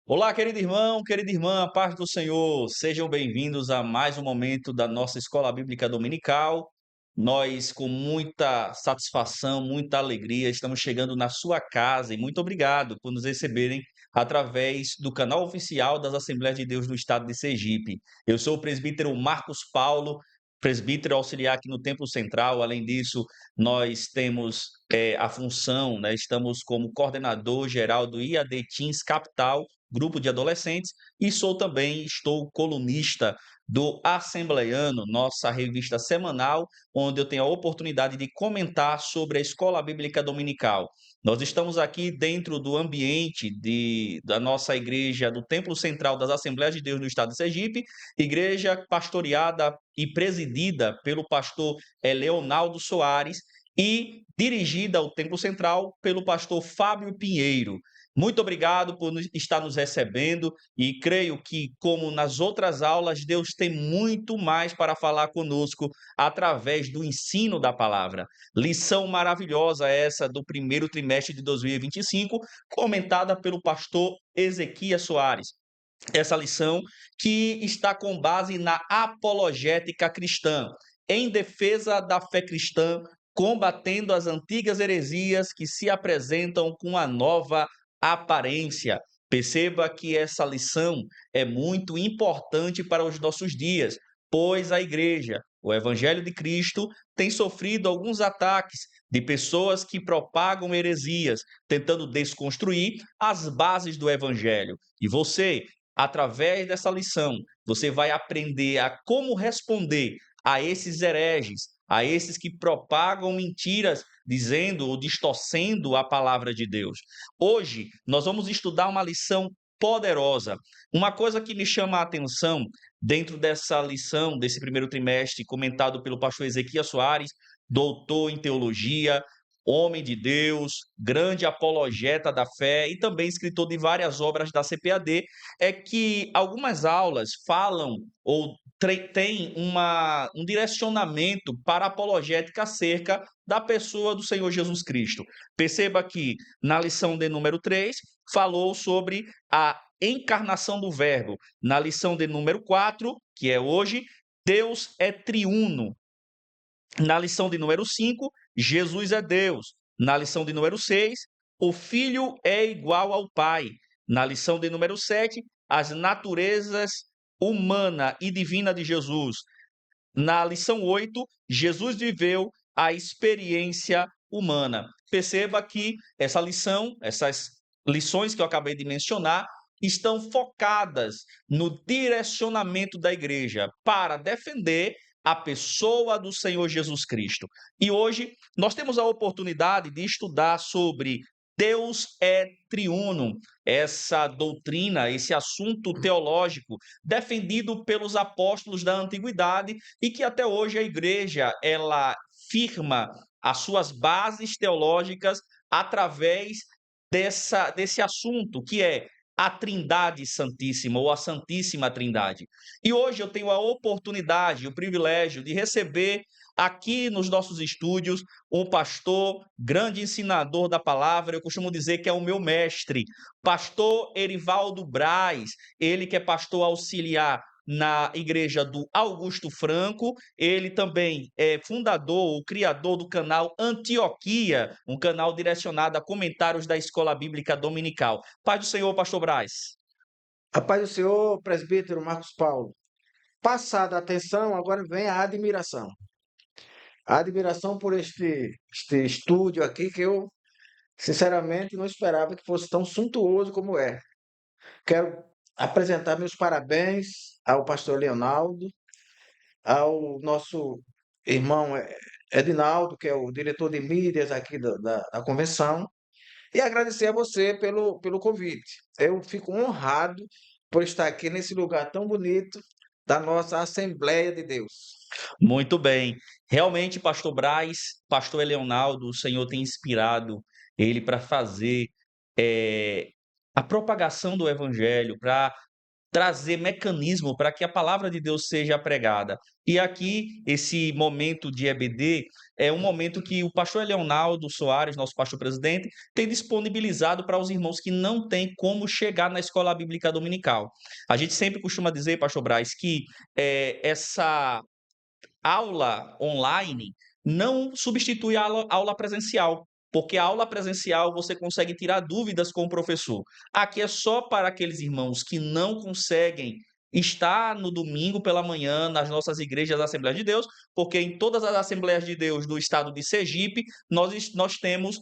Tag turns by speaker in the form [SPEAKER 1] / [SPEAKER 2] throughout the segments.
[SPEAKER 1] Olá, querido irmão, querida irmã, paz do Senhor, sejam bem-vindos a mais um momento da nossa Escola Bíblica Dominical. Nós, com muita satisfação, muita alegria, estamos chegando na sua casa e muito obrigado por nos receberem através do canal oficial das Assembleias de Deus do Estado de Sergipe. Eu sou o presbítero Marcos Paulo, presbítero auxiliar aqui no Templo Central. Além disso, nós temos a função, né, estamos como coordenador geral do IAD Teens Capital, grupo de adolescentes, e estou colunista do Assembleiano, nossa revista semanal, onde eu tenho a oportunidade de comentar sobre a Escola Bíblica Dominical. Nós estamos aqui dentro do ambiente da nossa igreja, do Templo Central das Assembleias de Deus no Estado de Sergipe, igreja pastoreada e presidida pelo pastor Leonardo Soares e dirigida ao Templo Central pelo pastor Fábio Pinheiro. Muito obrigado por estar nos recebendo e creio que, como nas outras aulas, Deus tem muito mais para falar conosco através do ensino da palavra. Lição maravilhosa essa do primeiro trimestre de 2025, comentada pelo pastor Ezequias Soares. Essa lição que está com base na apologética cristã, em defesa da fé cristã, combatendo as antigas heresias que se apresentam com a nova aparência. Perceba que essa lição é muito importante para os nossos dias, pois a igreja, o Evangelho de Cristo, tem sofrido alguns ataques de pessoas que propagam heresias, tentando desconstruir as bases do Evangelho. E você, através dessa lição, você vai aprender a como responder a esses hereges, a esses que propagam mentiras, dizendo ou distorcendo a palavra de Deus. Hoje, nós vamos estudar uma lição poderosa. Uma coisa que me chama a atenção dentro dessa lição, desse primeiro trimestre, comentado pelo pastor Ezequias Soares, doutor em teologia, homem de Deus, grande apologeta da fé e também escritor de várias obras da CPAD, é que algumas aulas falam ou têm um direcionamento para a apologética acerca da pessoa do Senhor Jesus Cristo. Perceba que na lição de número 3 falou sobre a encarnação do Verbo. Na lição de número 4, que é hoje, Deus é triuno. Na lição de número 5, Jesus é Deus. Na lição de número 6, o Filho é igual ao Pai. Na lição de número 7, as naturezas humana e divina de Jesus. Na lição 8, Jesus viveu a experiência humana. Perceba que essa lição, essas lições que eu acabei de mencionar, estão focadas no direcionamento da igreja para defender a pessoa do Senhor Jesus Cristo. E hoje nós temos a oportunidade de estudar sobre Deus é triuno, essa doutrina, esse assunto teológico defendido pelos apóstolos da antiguidade e que até hoje a igreja ela firma as suas bases teológicas através desse assunto, que é a Trindade Santíssima ou a Santíssima Trindade. E hoje eu tenho a oportunidade, o privilégio de receber aqui nos nossos estúdios um pastor, grande ensinador da palavra, eu costumo dizer que é o meu mestre, pastor Erivaldo Braz, ele que é pastor auxiliar na igreja do Augusto Franco, ele também é fundador, o criador do canal Antioquia, um canal direcionado a comentários da Escola Bíblica Dominical. Paz do Senhor, pastor Braz.
[SPEAKER 2] A paz do Senhor, presbítero Marcos Paulo. Passada a atenção, agora vem a admiração. A admiração por este estúdio aqui que eu, sinceramente, não esperava que fosse tão suntuoso como é. Quero apresentar meus parabéns ao pastor Leonardo, ao nosso irmão Edinaldo, que é o diretor de mídias aqui da convenção, e agradecer a você pelo convite. Eu fico honrado por estar aqui nesse lugar tão bonito da nossa Assembleia de Deus.
[SPEAKER 1] Muito bem. Realmente, pastor Braz, pastor Leonardo, o Senhor tem inspirado ele para fazer a propagação do evangelho, para trazer mecanismo para que a palavra de Deus seja pregada. E aqui, esse momento de EBD é um momento que o pastor Leonardo Soares, nosso pastor presidente, tem disponibilizado para os irmãos que não têm como chegar na escola bíblica dominical. A gente sempre costuma dizer, pastor Braz, que essa aula online não substitui a aula presencial, porque a aula presencial você consegue tirar dúvidas com o professor. Aqui é só para aqueles irmãos que não conseguem estar no domingo pela manhã nas nossas igrejas da Assembleia de Deus, porque em todas as Assembleias de Deus do estado de Sergipe, nós temos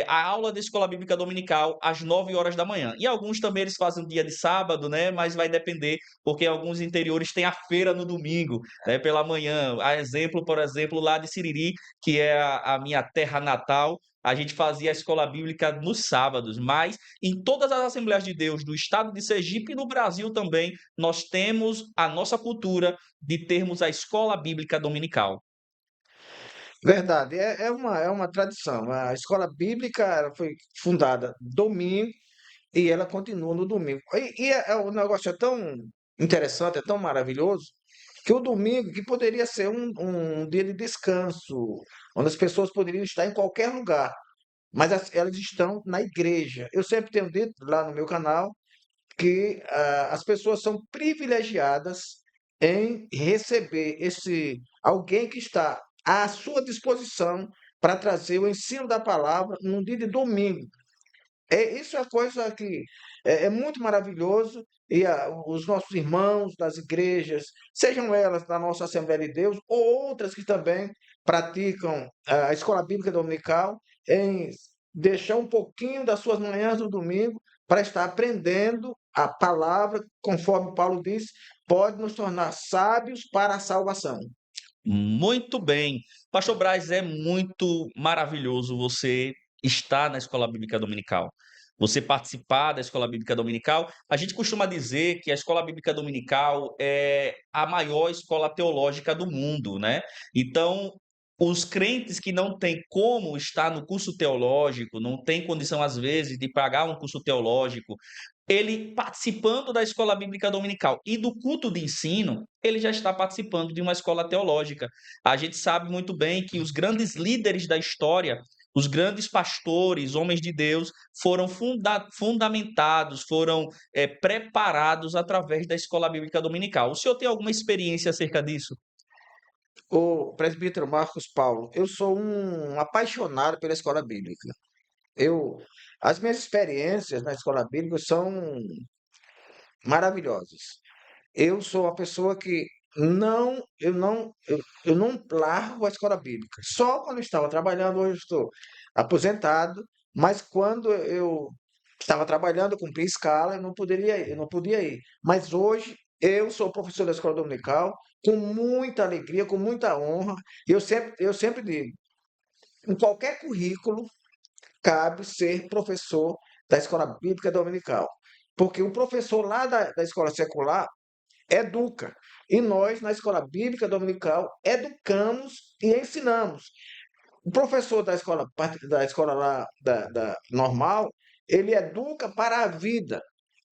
[SPEAKER 1] a aula de Escola Bíblica Dominical às 9 horas da manhã. E alguns também eles fazem dia de sábado, né? Mas vai depender, porque alguns interiores têm a feira no domingo, né, pela manhã. A exemplo, por exemplo, lá de Siriri, que é a minha terra natal, a gente fazia a escola bíblica nos sábados, mas em todas as Assembleias de Deus do estado de Sergipe e no Brasil também, nós temos a nossa cultura de termos a escola bíblica dominical.
[SPEAKER 2] Verdade, é uma tradição. A escola bíblica ela foi fundada domingo e ela continua no domingo. O negócio é tão interessante, é tão maravilhoso, que o domingo, que poderia ser um dia de descanso, onde as pessoas poderiam estar em qualquer lugar, mas elas estão na igreja. Eu sempre tenho dito lá no meu canal que as pessoas são privilegiadas em receber esse alguém que está à sua disposição para trazer o ensino da palavra num dia de domingo. Isso é coisa que é muito maravilhoso e os nossos irmãos das igrejas, sejam elas da nossa Assembleia de Deus ou outras que também praticam a escola bíblica dominical, em deixar um pouquinho das suas manhãs do domingo para estar aprendendo a palavra, conforme Paulo diz, pode nos tornar sábios para a salvação.
[SPEAKER 1] Muito bem. Pastor Braz, é muito maravilhoso você estar na escola bíblica dominical. Você participar da escola bíblica dominical. A gente costuma dizer que a escola bíblica dominical é a maior escola teológica do mundo, né? Então, os crentes que não têm como estar no curso teológico, não têm condição, às vezes, de pagar um curso teológico, ele participando da escola bíblica dominical e do culto de ensino, ele já está participando de uma escola teológica. A gente sabe muito bem que os grandes líderes da história, os grandes pastores, homens de Deus, foram fundamentados, foram preparados através da escola bíblica dominical. O senhor tem alguma experiência acerca disso?
[SPEAKER 2] O presbítero Marcos Paulo, eu sou um apaixonado pela escola bíblica. Eu, as minhas experiências na escola bíblica são maravilhosas. Eu sou uma pessoa que eu não largo a escola bíblica. Só quando eu estava trabalhando, hoje eu estou aposentado, mas quando eu estava trabalhando, eu cumpria escala, eu não podia ir. Mas hoje eu sou professor da escola dominical com muita alegria, com muita honra. E eu sempre digo, em qualquer currículo cabe ser professor da escola bíblica dominical. Porque o professor lá da escola secular educa. E nós, na escola bíblica dominical, educamos e ensinamos. O professor da escola lá, normal, ele educa para a vida.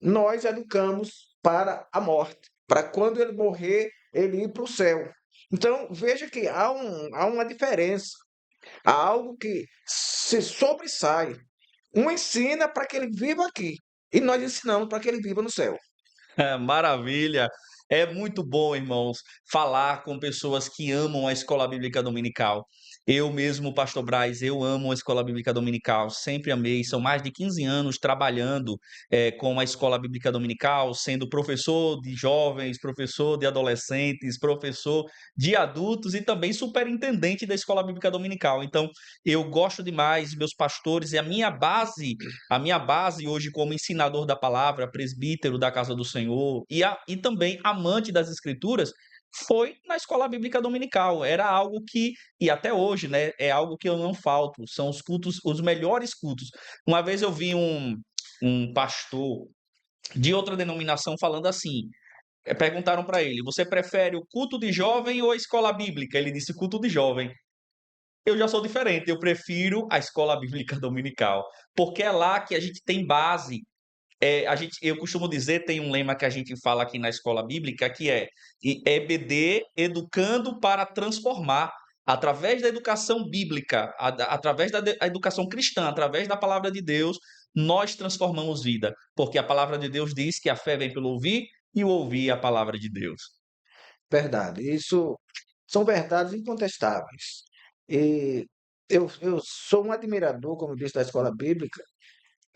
[SPEAKER 2] Nós educamos para a morte, para quando ele morrer, ele ir para o céu. Então, veja que há uma diferença, há algo que se sobressai. Um ensina para que ele viva aqui, e nós ensinamos para que ele viva no céu.
[SPEAKER 1] Maravilha. É muito bom, irmãos, falar com pessoas que amam a escola bíblica dominical. Eu mesmo, pastor Braz, eu amo a escola bíblica dominical, sempre amei. São mais de 15 anos trabalhando com a escola bíblica dominical, sendo professor de jovens, professor de adolescentes, professor de adultos e também superintendente da escola bíblica dominical. Então, eu gosto demais, meus pastores, e a minha base hoje como ensinador da palavra, presbítero da casa do Senhor e também amante das escrituras, foi na escola bíblica dominical. Era algo que, e até hoje, né, é algo que eu não falto. São os cultos, os melhores cultos. Uma vez eu vi um pastor de outra denominação falando assim. Perguntaram para ele: você prefere o culto de jovem ou a escola bíblica? Ele disse culto de jovem. Eu já sou diferente, eu prefiro a escola bíblica dominical, porque é lá que a gente tem base eu costumo dizer, tem um lema que a gente fala aqui na escola bíblica, que é EBD, educando para transformar. Através da educação bíblica, através da educação cristã, através da palavra de Deus, nós transformamos vida. Porque a palavra de Deus diz que a fé vem pelo ouvir e o ouvir a palavra de Deus.
[SPEAKER 2] Verdade. Isso são verdades incontestáveis. E eu sou um admirador, como disse, da escola bíblica,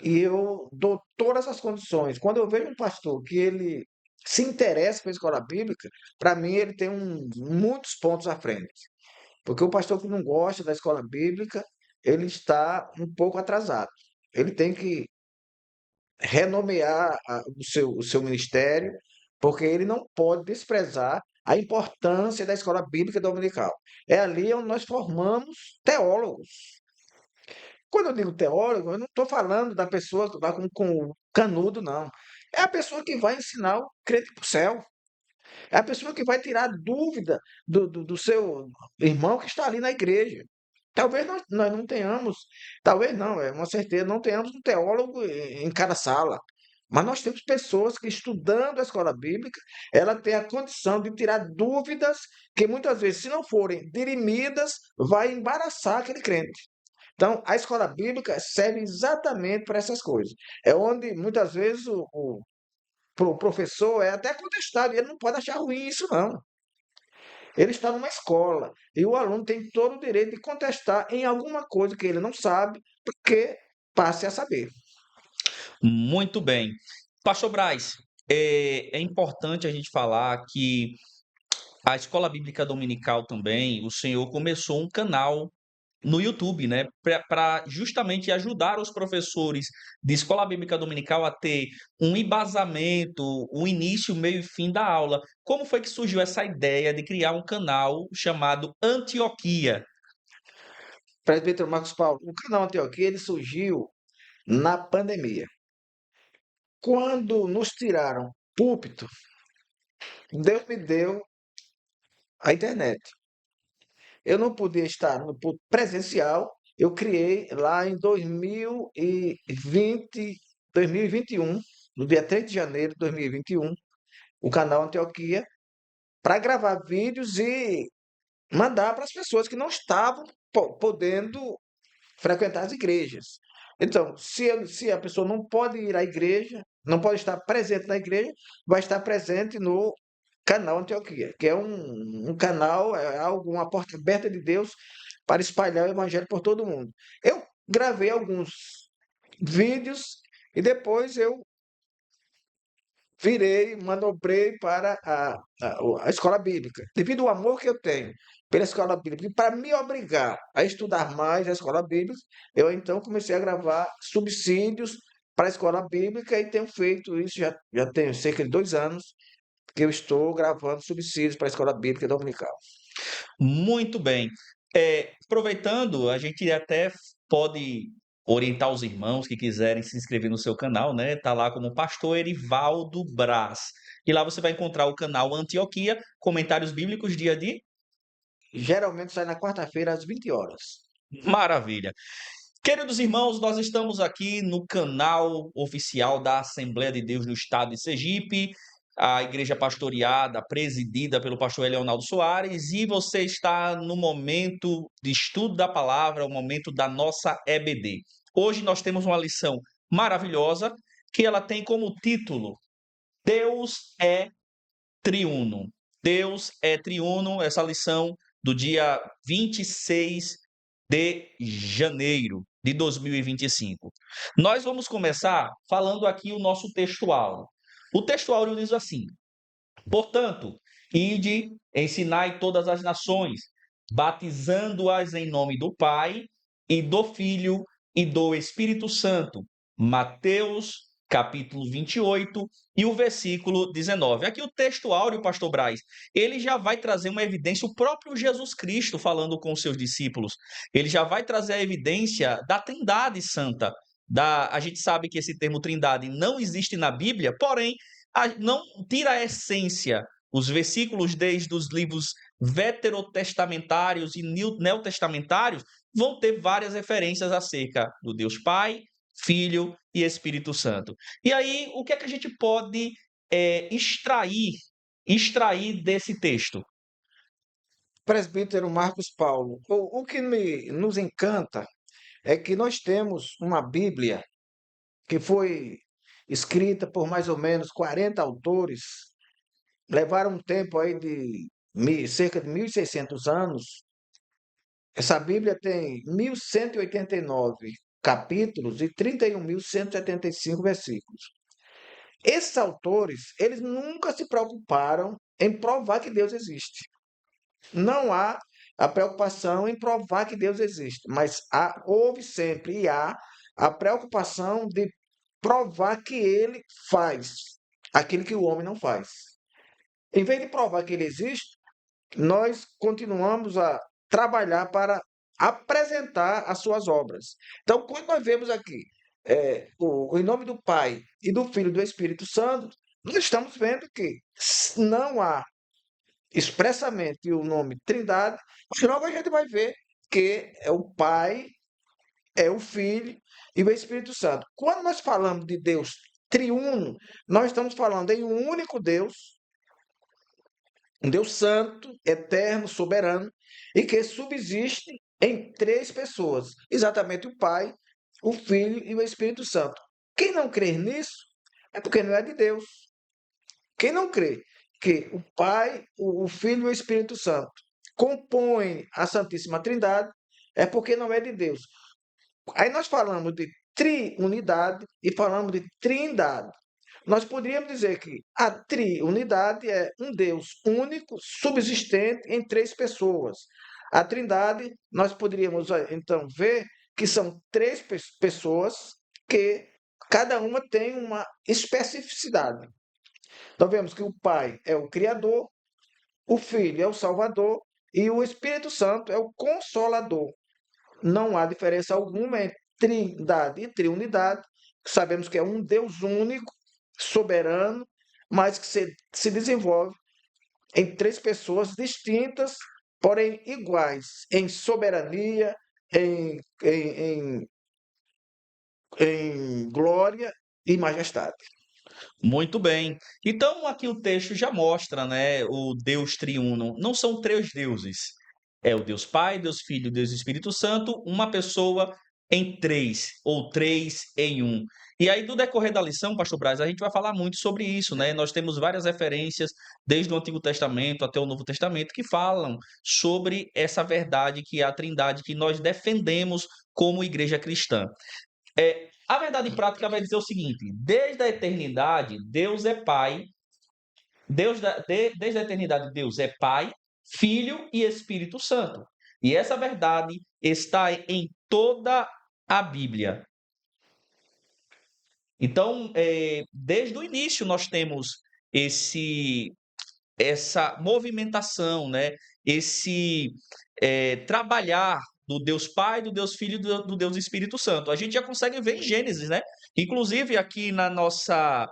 [SPEAKER 2] e eu dou todas as condições. Quando eu vejo um pastor que ele se interessa pela escola bíblica, para mim ele tem muitos pontos à frente. Porque o pastor que não gosta da escola bíblica, ele está um pouco atrasado. Ele tem que renomear o seu ministério, porque ele não pode desprezar a importância da escola bíblica dominical. É ali onde nós formamos teólogos. Quando eu digo teólogo, eu não estou falando da pessoa que vai com canudo, não. É a pessoa que vai ensinar o crente para o céu. É a pessoa que vai tirar dúvida do seu irmão que está ali na igreja. Talvez nós não tenhamos, talvez não, é uma certeza, não tenhamos um teólogo em cada sala. Mas nós temos pessoas que, estudando a escola bíblica, ela tem a condição de tirar dúvidas que muitas vezes, se não forem dirimidas, vai embaraçar aquele crente. Então, a escola bíblica serve exatamente para essas coisas. É onde muitas vezes o professor é até contestado, e ele não pode achar ruim isso, não. Ele está numa escola e o aluno tem todo o direito de contestar em alguma coisa que ele não sabe, porque passe a saber.
[SPEAKER 1] Muito bem. Pastor Braz, é importante a gente falar que a Escola Bíblica Dominical também, o senhor começou um canal no YouTube, né, para justamente ajudar os professores de Escola Bíblica Dominical a ter um embasamento, o início, meio e fim da aula. Como foi que surgiu essa ideia de criar um canal chamado Antioquia?
[SPEAKER 2] Presbítero Marcos Paulo, o canal Antioquia ele surgiu na pandemia. Quando nos tiraram púlpito, Deus me deu a internet. Eu não podia estar no púlpito presencial, eu criei lá em 2021, no dia 3 de janeiro de 2021, o canal Antioquia, para gravar vídeos e mandar para as pessoas que não estavam podendo frequentar as igrejas. Então, se a pessoa não pode ir à igreja, não pode estar presente na igreja, vai estar presente no canal Antioquia, que é um canal, é algo, uma porta aberta de Deus para espalhar o evangelho por todo mundo. Eu gravei alguns vídeos e depois eu manobrei para a escola bíblica, devido ao amor que eu tenho pela escola bíblica. E para me obrigar a estudar mais a escola bíblica, eu então comecei a gravar subsídios para a escola bíblica e tenho feito isso, já tenho cerca de 2 anos que eu estou gravando subsídios para a escola bíblica dominical.
[SPEAKER 1] Muito bem. Aproveitando, a gente até pode orientar os irmãos que quiserem se inscrever no seu canal, né? Tá lá como Pastor Erivaldo Braz. E lá você vai encontrar o canal Antioquia, comentários bíblicos dia de
[SPEAKER 2] Geralmente sai na quarta-feira às 20 horas.
[SPEAKER 1] maravilha. Queridos irmãos, nós estamos aqui no canal oficial da Assembleia de Deus no estado de Sergipe, a igreja pastoreada, presidida pelo pastor Leonardo Soares, e você está no momento de estudo da palavra, o momento da nossa EBD. Hoje nós temos uma lição maravilhosa que ela tem como título Deus é triuno. Deus é triuno, essa lição do dia 26 de janeiro de 2025. Nós vamos começar falando aqui o nosso textual. O textual diz assim: portanto, ide, ensinai todas as nações, batizando-as em nome do Pai e do Filho e do Espírito Santo. Mateus, capítulo 28 e o versículo 19. Aqui o texto áureo, pastor Braz, ele já vai trazer uma evidência, o próprio Jesus Cristo falando com os seus discípulos. Ele já vai trazer a evidência da Trindade Santa. A gente sabe que esse termo Trindade não existe na Bíblia, porém, não tira a essência. Os versículos desde os livros veterotestamentários e neotestamentários vão ter várias referências acerca do Deus Pai, Filho e Espírito Santo. E aí, o que é que a gente pode extrair desse texto?
[SPEAKER 2] Presbítero Marcos Paulo, o que nos encanta é que nós temos uma Bíblia que foi escrita por mais ou menos 40 autores, levaram um tempo aí de cerca de 1.600 anos. Essa Bíblia tem 1.189 capítulos e 31.175 versículos. Esses autores, eles nunca se preocuparam em provar que Deus existe. Não há a preocupação em provar que Deus existe, mas houve sempre e há a preocupação de provar que ele faz aquilo que o homem não faz. Em vez de provar que ele existe, nós continuamos a trabalhar para apresentar as suas obras. Então, quando nós vemos aqui em nome do Pai e do Filho e do Espírito Santo, nós estamos vendo que não há expressamente o nome Trindade, mas logo a gente vai ver que é o Pai, é o Filho e o Espírito Santo. Quando nós falamos de Deus triuno, nós estamos falando em um único Deus, um Deus santo, eterno, soberano, e que subsiste em três pessoas, exatamente o Pai, o Filho e o Espírito Santo. Quem não crer nisso é porque não é de Deus. Quem não crê que o Pai, o Filho e o Espírito Santo compõem a Santíssima Trindade é porque não é de Deus. Aí nós falamos de triunidade e falamos de trindade. Nós poderíamos dizer que a triunidade é um Deus único, subsistente em três pessoas. A trindade, nós poderíamos então ver que são três pessoas que cada uma tem uma especificidade. Então vemos que o Pai é o Criador, o Filho é o Salvador e o Espírito Santo é o Consolador. Não há diferença alguma entre trindade e triunidade. Sabemos que é um Deus único, soberano, mas que se desenvolve em três pessoas distintas, porém iguais em soberania, em glória e majestade.
[SPEAKER 1] Muito bem. Então, aqui o texto já mostra, né, o Deus triuno. Não são três deuses. É o Deus Pai, Deus Filho, Deus Espírito Santo, uma pessoa em três, ou três em um. E aí, do decorrer da lição, Pastor Braz, a gente vai falar muito sobre isso, né? Nós temos várias referências, desde o Antigo Testamento até o Novo Testamento, que falam sobre essa verdade que é a Trindade, que nós defendemos como igreja cristã. A verdade prática vai dizer o seguinte: desde a eternidade, Deus é Pai, desde a eternidade, Deus é Pai, Filho e Espírito Santo. E essa verdade está em toda a Bíblia. Então, desde o início, nós temos esse, essa movimentação, né? Esse trabalhar do Deus Pai, do Deus Filho e do Deus Espírito Santo. A gente já consegue ver em Gênesis, né? Inclusive aqui na nossa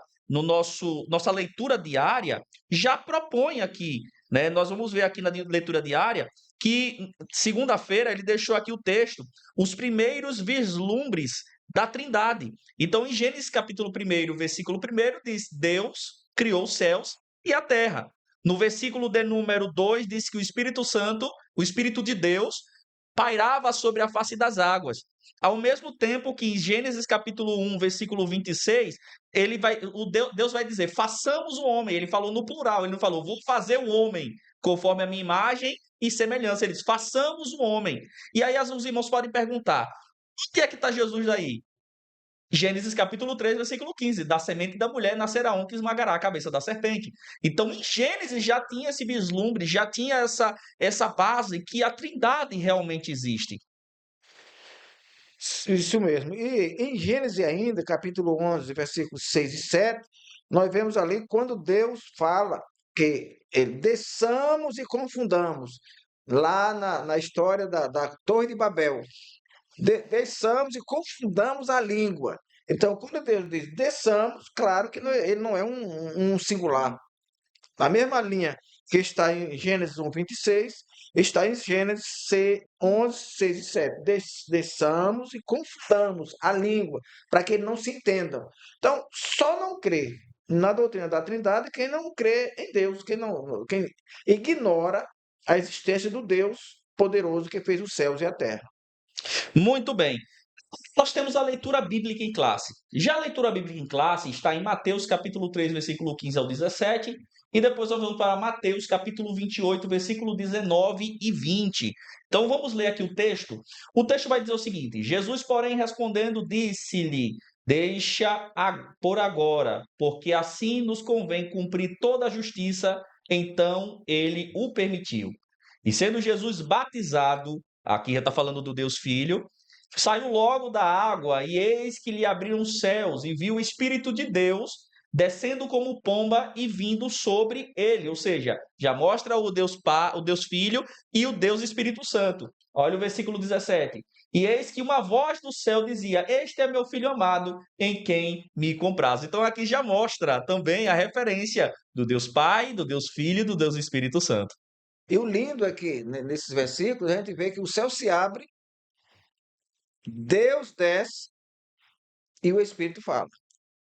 [SPEAKER 1] leitura diária já propõe aqui, né? Nós vamos ver aqui na leitura diária que segunda-feira ele deixou aqui o texto, os primeiros vislumbres da Trindade. Então, em Gênesis capítulo 1, versículo 1, diz: Deus criou os céus e a terra. No versículo de número 2, diz que o Espírito Santo, o Espírito de Deus, pairava sobre a face das águas. Ao mesmo tempo que em Gênesis capítulo 1, versículo 26, Deus vai dizer, façamos o homem. Ele falou no plural, ele não falou, vou fazer o homem conforme a minha imagem e semelhança. Ele diz, façamos o homem. E aí os irmãos podem perguntar, onde é que está Jesus daí? Gênesis capítulo 3, versículo 15, da semente da mulher nascerá um que esmagará a cabeça da serpente. Então, em Gênesis já tinha esse vislumbre, já tinha essa base que a Trindade realmente existe.
[SPEAKER 2] Isso mesmo. E em Gênesis ainda, capítulo 11, versículos 6 e 7, nós vemos ali quando Deus fala que desçamos e confundamos, lá na história da Torre de Babel. Desçamos e confundamos a língua. Então, quando Deus diz desçamos, claro que ele não é um singular. Na mesma linha que está em Gênesis 1:26, está em Gênesis 11, 6 e 7. Desçamos e confundamos a língua, para que não se entendam. Então, só não crê na doutrina da Trindade quem não crê em Deus, quem ignora a existência do Deus poderoso que fez os céus e a terra.
[SPEAKER 1] Muito bem. Nós temos a leitura bíblica em classe. Já a leitura bíblica em classe está em Mateus capítulo 3, versículo 15 ao 17, e depois nós vamos para Mateus capítulo 28, versículo 19 e 20. Então vamos ler aqui o texto. O texto vai dizer o seguinte: Jesus, porém, respondendo, disse-lhe: Deixa por agora, porque assim nos convém cumprir toda a justiça. Então ele o permitiu. E sendo Jesus batizado, aqui já está falando do Deus Filho, saiu logo da água, e eis que lhe abriram os céus, e viu o Espírito de Deus descendo como pomba e vindo sobre ele. Ou seja, já mostra o Deus Pai, o Deus Filho e o Deus Espírito Santo. Olha o versículo 17. E eis que uma voz do céu dizia: Este é meu filho amado, em quem me comprazo. Então aqui já mostra também a referência do Deus Pai, do Deus Filho e do Deus Espírito Santo.
[SPEAKER 2] E o lindo é que, nesses versículos, a gente vê que o céu se abre, Deus desce e o Espírito fala.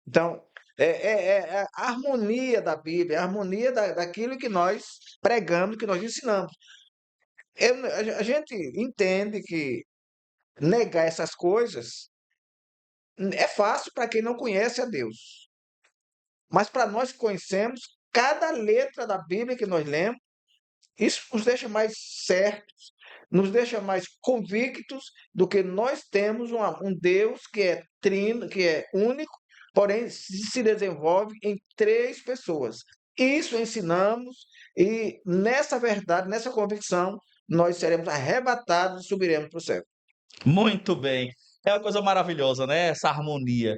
[SPEAKER 2] Então, é a harmonia da Bíblia, a harmonia daquilo que nós pregamos, que nós ensinamos. A gente entende que negar essas coisas é fácil para quem não conhece a Deus. Mas para nós que conhecemos, cada letra da Bíblia que nós lemos, isso nos deixa mais certos, nos deixa mais convictos do que nós temos um Deus que é trino, que é único, porém se desenvolve em três pessoas. Isso ensinamos e nessa verdade, nessa convicção, nós seremos arrebatados e subiremos para o céu.
[SPEAKER 1] Muito bem. É uma coisa maravilhosa, né? Essa harmonia.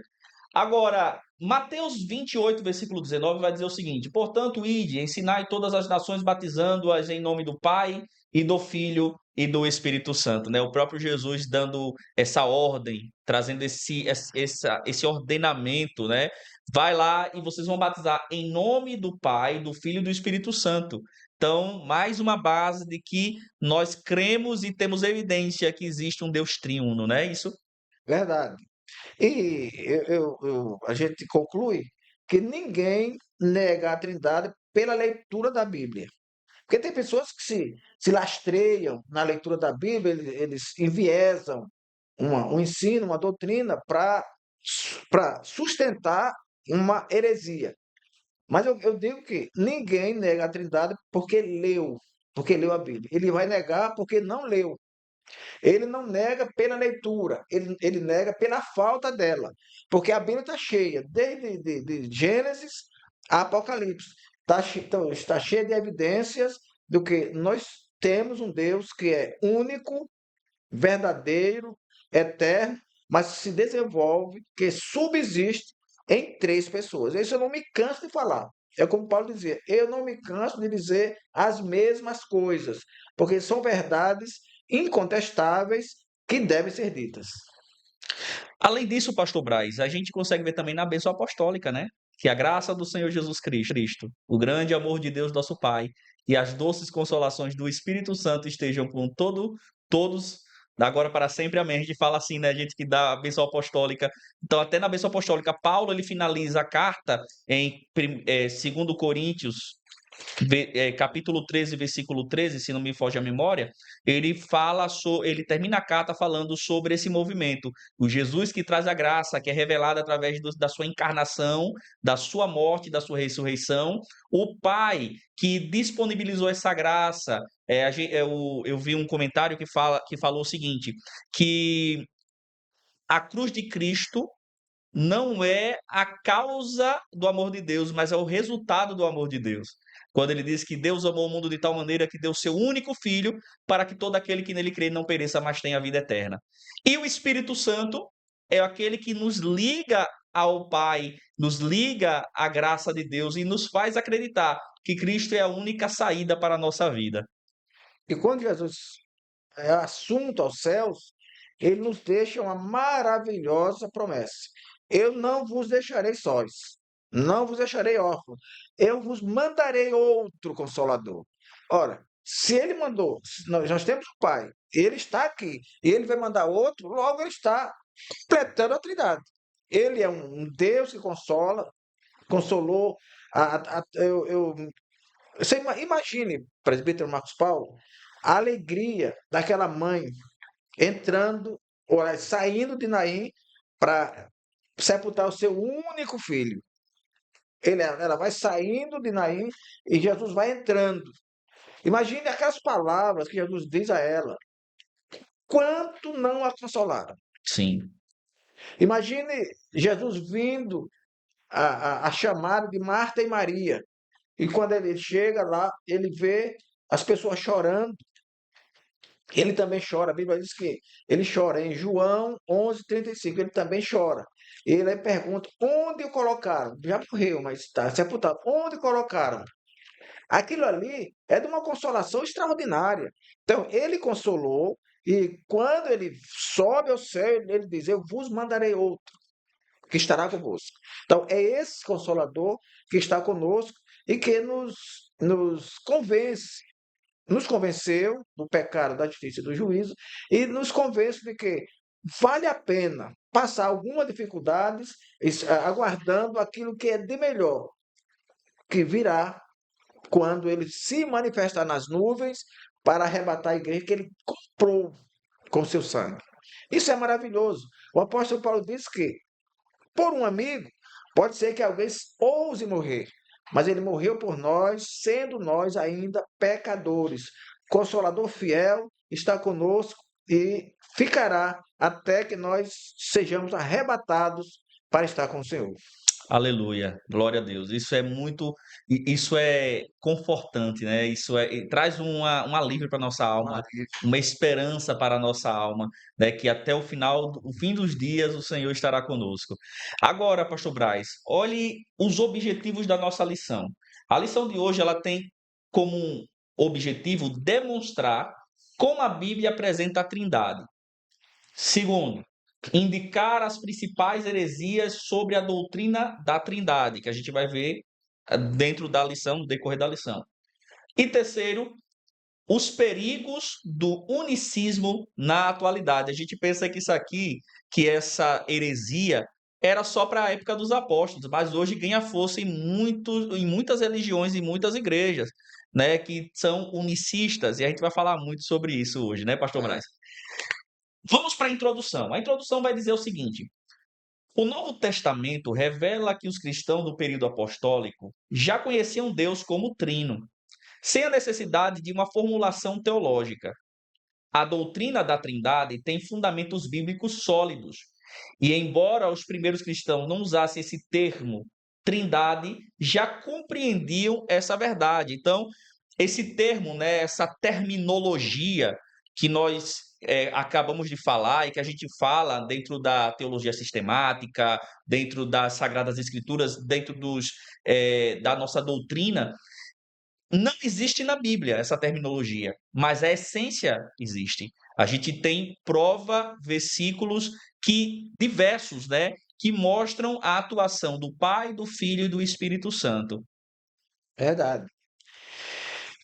[SPEAKER 1] Agora, Mateus 28, versículo 19, vai dizer o seguinte: Portanto, ide, ensinai todas as nações, batizando-as em nome do Pai e do Filho e do Espírito Santo, né? O próprio Jesus dando essa ordem, trazendo esse ordenamento, né? Vai lá e vocês vão batizar em nome do Pai, do Filho e do Espírito Santo. Então, mais uma base de que nós cremos e temos evidência que existe um Deus triuno, não é isso?
[SPEAKER 2] Verdade. E a gente conclui que ninguém nega a Trindade pela leitura da Bíblia. Porque tem pessoas que se lastreiam na leitura da Bíblia, eles enviesam um ensino, uma doutrina para sustentar uma heresia. Mas eu digo que ninguém nega a Trindade porque leu a Bíblia. Ele vai negar porque não leu. Ele não nega pela leitura, ele nega pela falta dela. Porque a Bíblia está cheia, desde de Gênesis a Apocalipse. Então, está cheia de evidências do que nós temos um Deus que é único, verdadeiro, eterno, mas se desenvolve, que subsiste em três pessoas. Isso eu não me canso de falar. É como Paulo dizia, eu não me canso de dizer as mesmas coisas, porque são verdades incontestáveis que devem ser ditas.
[SPEAKER 1] Além disso, pastor Braz, a gente consegue ver também na bênção apostólica, né? Que a graça do Senhor Jesus Cristo, o grande amor de Deus, nosso Pai, e as doces consolações do Espírito Santo estejam com todos, da agora para sempre, amém. A gente fala assim, né? A gente que dá a bênção apostólica. Então, até na bênção apostólica, Paulo, ele finaliza a carta em 2 Coríntios, capítulo 13, versículo 13, se não me foge a memória, ele termina a carta falando sobre esse movimento, o Jesus que traz a graça, que é revelada através da sua encarnação, da sua morte, da sua ressurreição, o Pai que disponibilizou essa graça. Eu vi um comentário que falou o seguinte, que a cruz de Cristo não é a causa do amor de Deus, mas é o resultado do amor de Deus. Quando ele diz que Deus amou o mundo de tal maneira que deu seu único filho para que todo aquele que nele crê não pereça, mas tenha a vida eterna. E o Espírito Santo é aquele que nos liga ao Pai, nos liga à graça de Deus e nos faz acreditar que Cristo é a única saída para a nossa vida.
[SPEAKER 2] E quando Jesus é assunto aos céus, ele nos deixa uma maravilhosa promessa. Eu não vos deixarei sós. não vos deixarei órfãos, eu vos mandarei outro Consolador. Ora, se ele mandou, se nós temos o Pai, ele está aqui, e ele vai mandar outro, logo ele está completando a Trindade. Ele é um Deus que consola, consolou. Você imagine, presbítero Marcos Paulo, a alegria daquela mãe entrando, ou saindo de Naim para sepultar o seu único filho. Ela vai saindo de Naim e Jesus vai entrando. Imagine aquelas palavras que Jesus diz a ela. Quanto não a consolaram.
[SPEAKER 1] Sim,
[SPEAKER 2] Imagine Jesus vindo a chamada de Marta e Maria. E quando ele chega lá, ele vê as pessoas chorando. Ele também chora. A Bíblia diz que ele chora. Em João 11:35, ele também chora. Ele aí pergunta, onde o colocaram? Já morreu, mas está sepultado. Onde colocaram? Aquilo ali é de uma consolação extraordinária. Então, ele consolou, e quando ele sobe ao céu, ele diz: Eu vos mandarei outro, que estará convosco. Então, é esse consolador que está conosco e que nos convence. Nos convenceu do pecado, da justiça e do juízo, e nos convence de que vale a pena passar algumas dificuldades, aguardando aquilo que é de melhor, que virá quando ele se manifestar nas nuvens para arrebatar a igreja que ele comprou com seu sangue. Isso é maravilhoso. O apóstolo Paulo diz que, por um amigo, pode ser que alguém ouse morrer, mas ele morreu por nós, sendo nós ainda pecadores. Consolador fiel está conosco e ficará até que nós sejamos arrebatados para estar com o Senhor.
[SPEAKER 1] aleluia, glória a Deus. Isso é confortante, né? Traz um alívio para nossa alma, uma esperança para a nossa alma, né? Que até o fim dos dias, o Senhor estará conosco. Agora, Pastor Braz, olhe os objetivos da nossa lição. A lição de hoje, ela tem como objetivo demonstrar como a Bíblia apresenta a Trindade. Segundo, indicar as principais heresias sobre a doutrina da Trindade, que a gente vai ver dentro da lição, no decorrer da lição. E terceiro, os perigos do unicismo na atualidade. A gente pensa que isso aqui, que essa heresia, era só para a época dos apóstolos, mas hoje ganha força em muitas religiões e muitas igrejas, né, que são unicistas, e a gente vai falar muito sobre isso hoje, né, Pastor Braz? Vamos para a introdução. A introdução vai dizer o seguinte: o Novo Testamento revela que os cristãos do período apostólico já conheciam Deus como Trino, sem a necessidade de uma formulação teológica. A doutrina da Trindade tem fundamentos bíblicos sólidos, e embora os primeiros cristãos não usassem esse termo Trindade, já compreendiam essa verdade. Então, esse termo, né, essa terminologia que nós acabamos de falar e que a gente fala dentro da teologia sistemática, dentro das Sagradas Escrituras, dentro da nossa doutrina, não existe na Bíblia essa terminologia, mas a essência existe. A gente tem prova, versículos diversos, né, que mostram a atuação do Pai, do Filho e do Espírito Santo.
[SPEAKER 2] Verdade.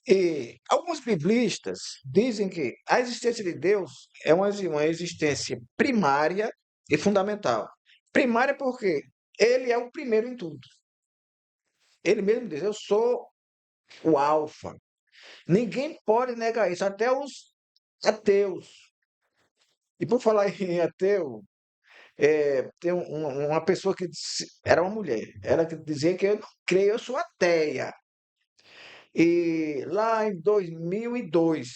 [SPEAKER 2] E alguns biblistas dizem que a existência de Deus é uma existência primária e fundamental. Primária porque ele é o primeiro em tudo. Ele mesmo diz: Eu sou o Alfa. Ninguém pode negar isso, até os ateus. E por falar em ateu, tem uma pessoa que era uma mulher, ela que dizia que eu não creio, eu sou ateia. E lá em 2002,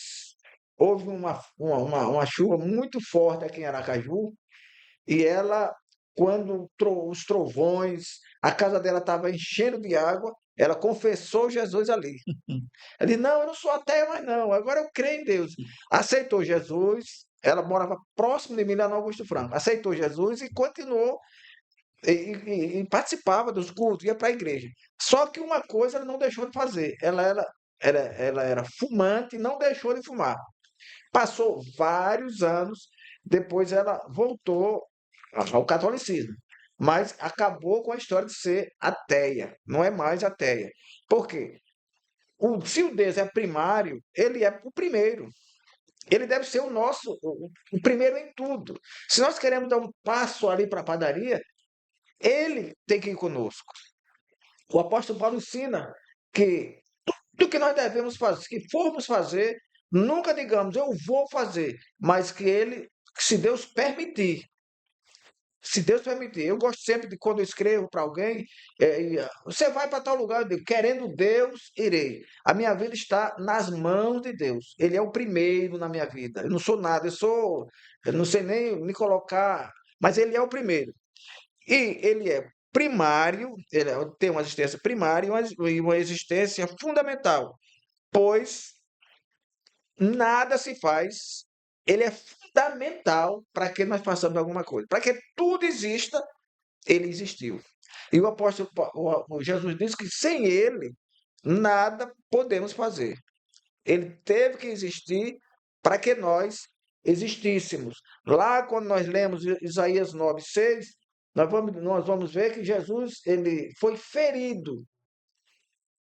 [SPEAKER 2] houve uma chuva muito forte aqui em Aracaju, e ela, quando os trovões, a casa dela estava enchendo de água, ela confessou Jesus ali. Ela disse: Não, eu não sou ateia mais não, agora eu creio em Deus. Aceitou Jesus, ela morava próximo de mim, lá no Augusto Franco. Aceitou Jesus e continuou e participava dos cultos, ia para a igreja. Só que uma coisa ela não deixou de fazer. Ela era fumante e não deixou de fumar. Passou vários anos, depois ela voltou ao catolicismo. mas acabou com a história de ser ateia. Não é mais ateia. Por quê? Se o Deus é primário, ele é o primeiro. Ele deve ser o nosso, o primeiro em tudo. Se nós queremos dar um passo ali para a padaria, ele tem que ir conosco. O apóstolo Paulo ensina que tudo que nós devemos fazer, que formos fazer, nunca digamos eu vou fazer, mas que ele, se Deus permitir, se Deus permitir. Eu gosto sempre de quando eu escrevo para alguém, você vai para tal lugar, eu digo, querendo Deus, irei. A minha vida está nas mãos de Deus. Ele é o primeiro na minha vida. Eu não sou nada, eu não sei nem me colocar, mas ele é o primeiro. E ele é primário, tem uma existência primária e uma existência fundamental, pois nada se faz, ele é fundamental para que nós façamos alguma coisa. Para que tudo exista, ele existiu. E o apóstolo Jesus disse que sem ele nada podemos fazer. Ele teve que existir para que nós existíssemos. Lá quando nós lemos Isaías 9:6, nós vamos ver que Jesus ele foi ferido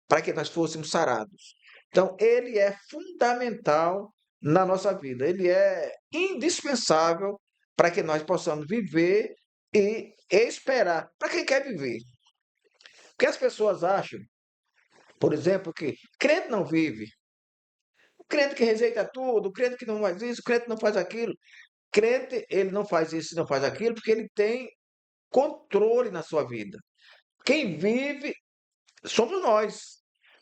[SPEAKER 2] para que nós fôssemos sarados. Então, ele é fundamental na nossa vida. Ele é indispensável para que nós possamos viver e esperar. Para quem quer viver. Porque as pessoas acham, por exemplo, que crente não vive. O crente que rejeita tudo, o crente que não faz isso, o crente que não faz aquilo. Crente, ele não faz isso e não faz aquilo porque ele tem controle na sua vida. Quem vive somos nós.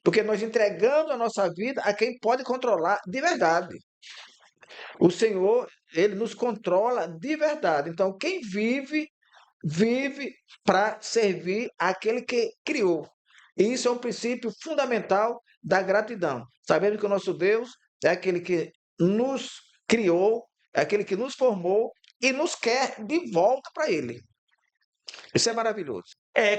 [SPEAKER 2] Porque nós entregamos a nossa vida a quem pode controlar de verdade. O Senhor, ele nos controla de verdade. Então, quem vive, vive para servir aquele que criou. E isso é um princípio fundamental da gratidão. Sabendo que o nosso Deus é aquele que nos criou, é aquele que nos formou e nos quer de volta para ele. Isso é maravilhoso.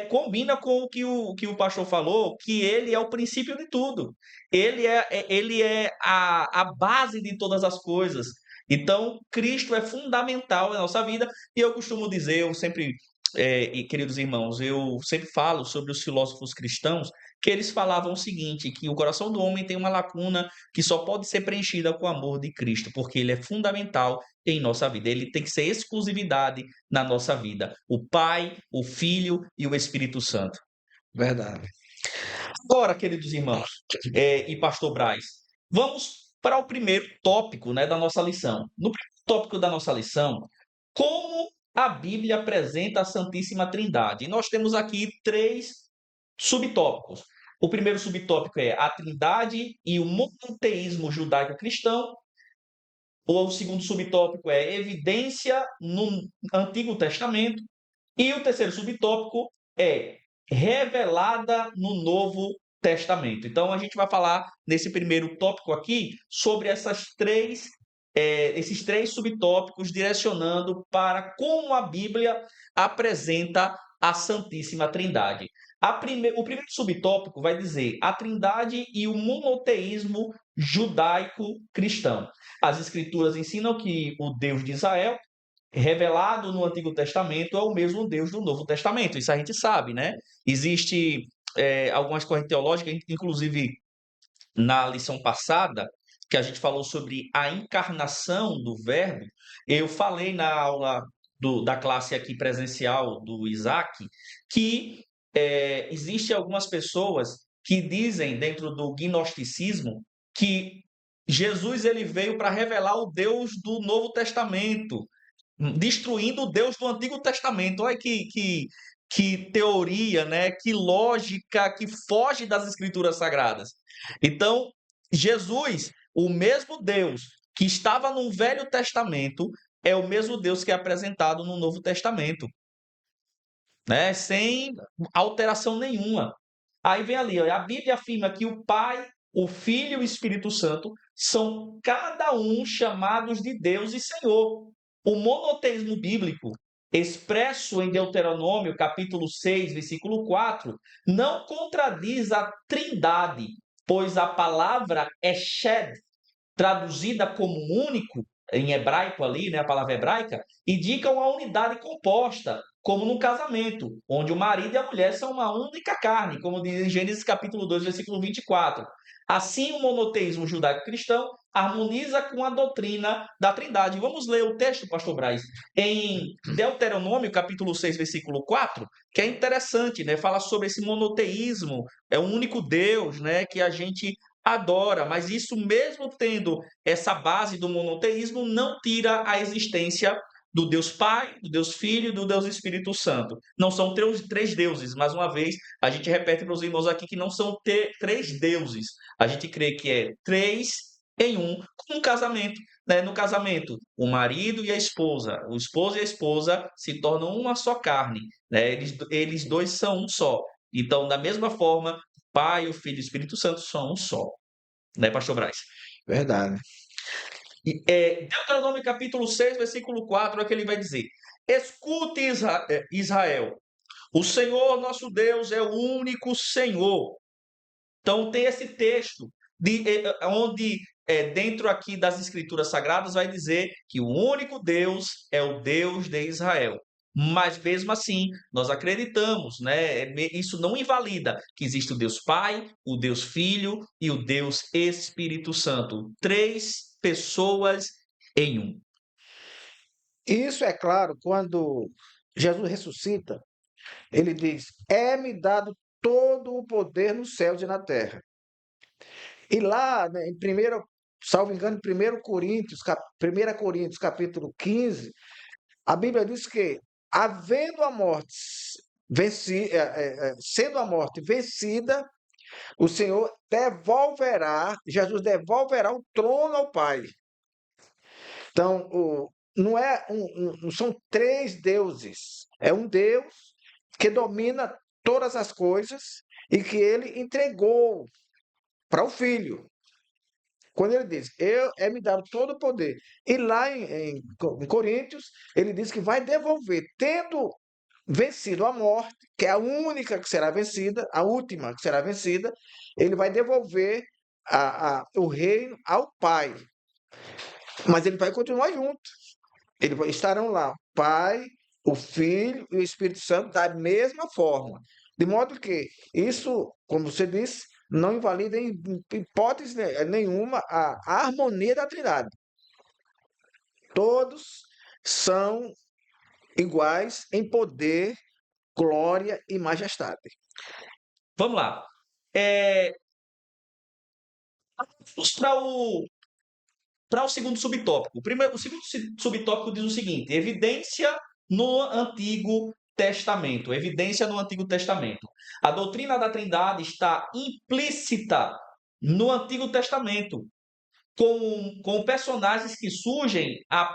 [SPEAKER 1] Combina com o que o pastor falou, que ele é o princípio de tudo. Ele é a base de todas as coisas. Então, Cristo é fundamental na nossa vida. E eu costumo dizer, eu sempre, e queridos irmãos, eu sempre falo sobre os filósofos cristãos, que eles falavam o seguinte, que o coração do homem tem uma lacuna que só pode ser preenchida com o amor de Cristo, porque ele é fundamental em nossa vida. Ele tem que ser exclusividade na nossa vida. O Pai, o Filho e o Espírito Santo.
[SPEAKER 2] Verdade.
[SPEAKER 1] Agora, queridos irmãos, e pastor Braz, vamos para o primeiro tópico, né, da nossa lição. No primeiro tópico da nossa lição, como a Bíblia apresenta a Santíssima Trindade. E nós temos aqui 3 subtópicos. O primeiro subtópico é a Trindade e o monoteísmo judaico-cristão. O segundo subtópico é evidência no Antigo Testamento. E o terceiro subtópico é revelada no Novo Testamento. Então, a gente vai falar nesse primeiro tópico aqui sobre esses três subtópicos, direcionando para como a Bíblia apresenta a Santíssima Trindade. O primeiro subtópico vai dizer a Trindade e o monoteísmo judaico-cristão. As Escrituras ensinam que o Deus de Israel revelado no Antigo Testamento é o mesmo Deus do Novo Testamento. Isso a gente sabe, né? Existe algumas correntes teológicas, inclusive na lição passada, que a gente falou sobre a encarnação do Verbo. Eu falei na aula da classe aqui presencial do Isaac que existem algumas pessoas que dizem, dentro do gnosticismo, que Jesus ele veio para revelar o Deus do Novo Testamento, destruindo o Deus do Antigo Testamento. Olha que teoria, né? Que lógica que foge das Escrituras Sagradas. Então, Jesus, o mesmo Deus que estava no Velho Testamento, é o mesmo Deus que é apresentado no Novo Testamento, né? Sem alteração nenhuma. Aí vem ali, ó, a Bíblia afirma que o Pai, o Filho e o Espírito Santo são cada um chamados de Deus e Senhor. O monoteísmo bíblico, expresso em Deuteronômio, capítulo 6, versículo 4, não contradiz a Trindade, pois a palavra Eshed, traduzida como único, em hebraico ali, né, a palavra hebraica, indica uma unidade composta, como no casamento, onde o marido e a mulher são uma única carne, como diz em Gênesis capítulo 2, versículo 24. Assim, o monoteísmo judaico-cristão harmoniza com a doutrina da Trindade. Vamos ler o texto, pastor Braz, em Deuteronômio, capítulo 6, versículo 4, que é interessante, né? Fala sobre esse monoteísmo, é um único Deus, né, que a gente adora, mas isso mesmo tendo essa base do monoteísmo, não tira a existência do Deus Pai, do Deus Filho e do Deus Espírito Santo. Não são três deuses, mais uma vez, a gente repete para os irmãos aqui que não são três deuses. A gente crê que é três em um, como um casamento. Né? No casamento, o marido e a esposa, o esposo e a esposa se tornam uma só carne. Né? Eles dois são um só. Então, da mesma forma, o Pai, o Filho e o Espírito Santo são um só. Né, pastor Braz?
[SPEAKER 2] Verdade.
[SPEAKER 1] Deuteronômio capítulo 6, versículo 4, é que ele vai dizer: escute Israel, o Senhor nosso Deus é o único Senhor. Então tem esse texto onde dentro aqui das Escrituras Sagradas vai dizer que o único Deus é o Deus de Israel. Mas mesmo assim, nós acreditamos, né? Isso não invalida que existe o Deus Pai, o Deus Filho e o Deus Espírito Santo. Três pessoas em um.
[SPEAKER 2] Isso é claro quando Jesus ressuscita, ele diz: é-me dado todo o poder nos céus e na terra. E lá, né, em primeiro, salvo engano, 1 Coríntios, capítulo 15, a Bíblia diz que, havendo a morte, sendo a morte vencida, o Senhor Jesus devolverá o trono ao Pai. Então, não não são três deuses, é um Deus que domina todas as coisas e que ele entregou para o Filho. Quando ele diz, me dado todo o poder. E lá em Coríntios, ele diz que vai devolver, tendo vencido a morte, que é a única que será vencida, a última que será vencida, ele vai devolver o reino ao Pai. Mas ele vai continuar junto. Estarão lá o Pai, o Filho e o Espírito Santo da mesma forma. De modo que isso, como você disse, não invalida em hipótese nenhuma a harmonia da Trindade. Todos são iguais em poder, glória e majestade.
[SPEAKER 1] Vamos lá. Para o segundo subtópico. O segundo subtópico diz o seguinte: evidência no Antigo Testamento. Evidência no Antigo Testamento. A doutrina da Trindade está implícita no Antigo Testamento, com personagens que surgem a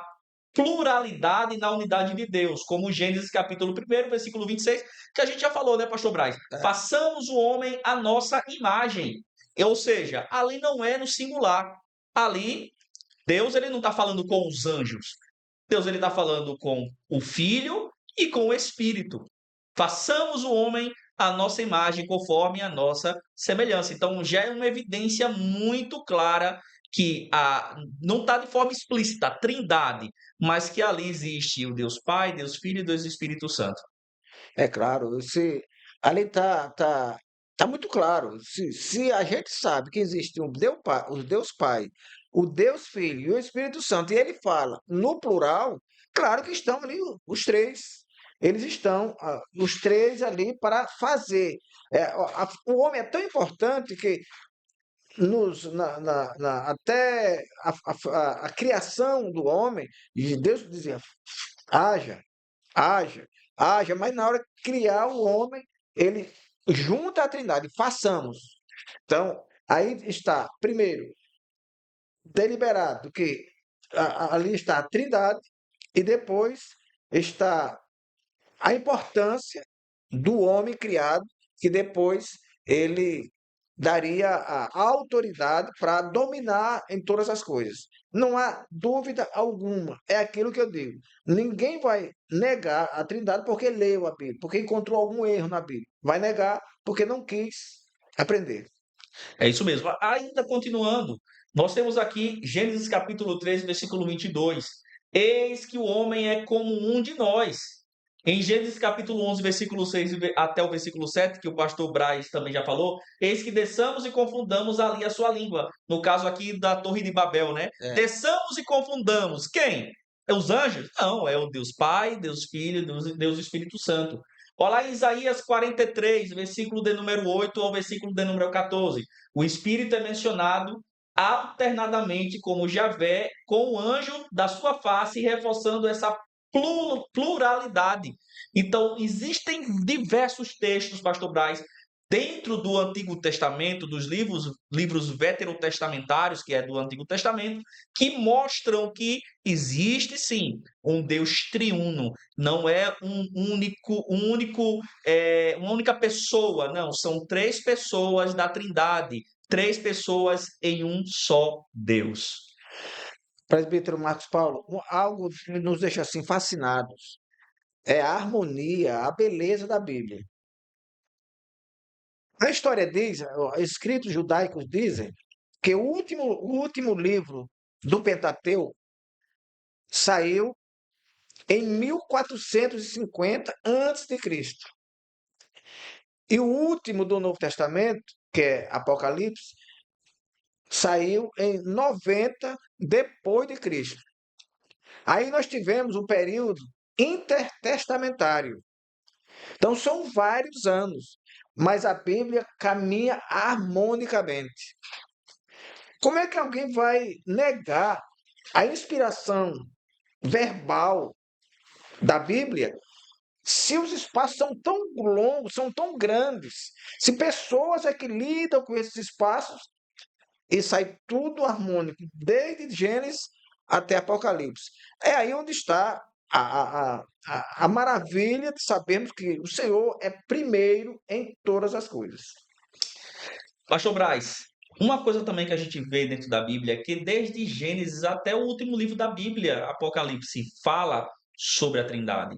[SPEAKER 1] pluralidade na unidade de Deus, como Gênesis capítulo 1, versículo 26, que a gente já falou, né, pastor Braz? Façamos o homem à nossa imagem. Ou seja, ali não é no singular. Ali Deus ele não está falando com os anjos. Deus ele está falando com o Filho e com o Espírito. Façamos o homem à nossa imagem, conforme a nossa semelhança. Então já é uma evidência muito clara que não está de forma explícita a Trindade, mas que ali existe o Deus Pai, Deus Filho e Deus Espírito Santo.
[SPEAKER 2] É claro, ali tá muito claro. Se a gente sabe que existe o Deus Pai, o Deus Filho e o Espírito Santo, e ele fala no plural, claro que estão ali os três. Eles estão, os três ali para fazer. O homem é tão importante que até a criação do homem, e Deus dizia, haja, haja, haja, mas na hora de criar o homem, ele junta a Trindade, façamos. Então, aí está, primeiro, deliberado que ali está a Trindade, e depois está a importância do homem criado, que depois ele daria a autoridade para dominar em todas as coisas. Não há dúvida alguma. É aquilo que eu digo. Ninguém vai negar a Trindade porque leu a Bíblia, porque encontrou algum erro na Bíblia. Vai negar porque não quis aprender.
[SPEAKER 1] É isso mesmo. Ainda continuando, nós temos aqui Gênesis capítulo 13, versículo 22. Eis que o homem é como um de nós, Em Gênesis capítulo 11, versículo 6 até o versículo 7, que o pastor Braz também já falou, eis que desçamos e confundamos ali a sua língua. No caso aqui da Torre de Babel, né?
[SPEAKER 2] É.
[SPEAKER 1] Desçamos e confundamos. Quem? É os anjos? Não, é o Deus Pai, Deus Filho, Deus Espírito Santo. Olha lá em Isaías 43, versículo de número 8 ao versículo de número 14. O Espírito é mencionado alternadamente como Javé com o anjo da sua face, reforçando essa pluralidade. Então, existem diversos textos, pastor Braz, dentro do Antigo Testamento, dos livros veterotestamentários, que é do Antigo Testamento, que mostram que existe sim um Deus triuno, não é uma única pessoa, não, são três pessoas da Trindade, três pessoas em um só Deus.
[SPEAKER 2] Presbítero Marcos Paulo, algo que nos deixa assim fascinados é a harmonia, a beleza da Bíblia. A história diz, escritos judaicos dizem, que o último livro do Pentateuco saiu em 1450 a.C. E o último do Novo Testamento, que é Apocalipse, saiu em 90 depois de Cristo. Aí nós tivemos um período intertestamentário. Então são vários anos, mas a Bíblia caminha harmonicamente. Como é que alguém vai negar a inspiração verbal da Bíblia se os espaços são tão longos, são tão grandes? Se pessoas é que lidam com esses espaços e sai tudo harmônico, desde Gênesis até Apocalipse. É aí onde está a maravilha de sabermos que o Senhor é primeiro em todas as coisas.
[SPEAKER 1] Pastor Braz, uma coisa também que a gente vê dentro da Bíblia é que desde Gênesis até o último livro da Bíblia, Apocalipse, fala sobre a Trindade.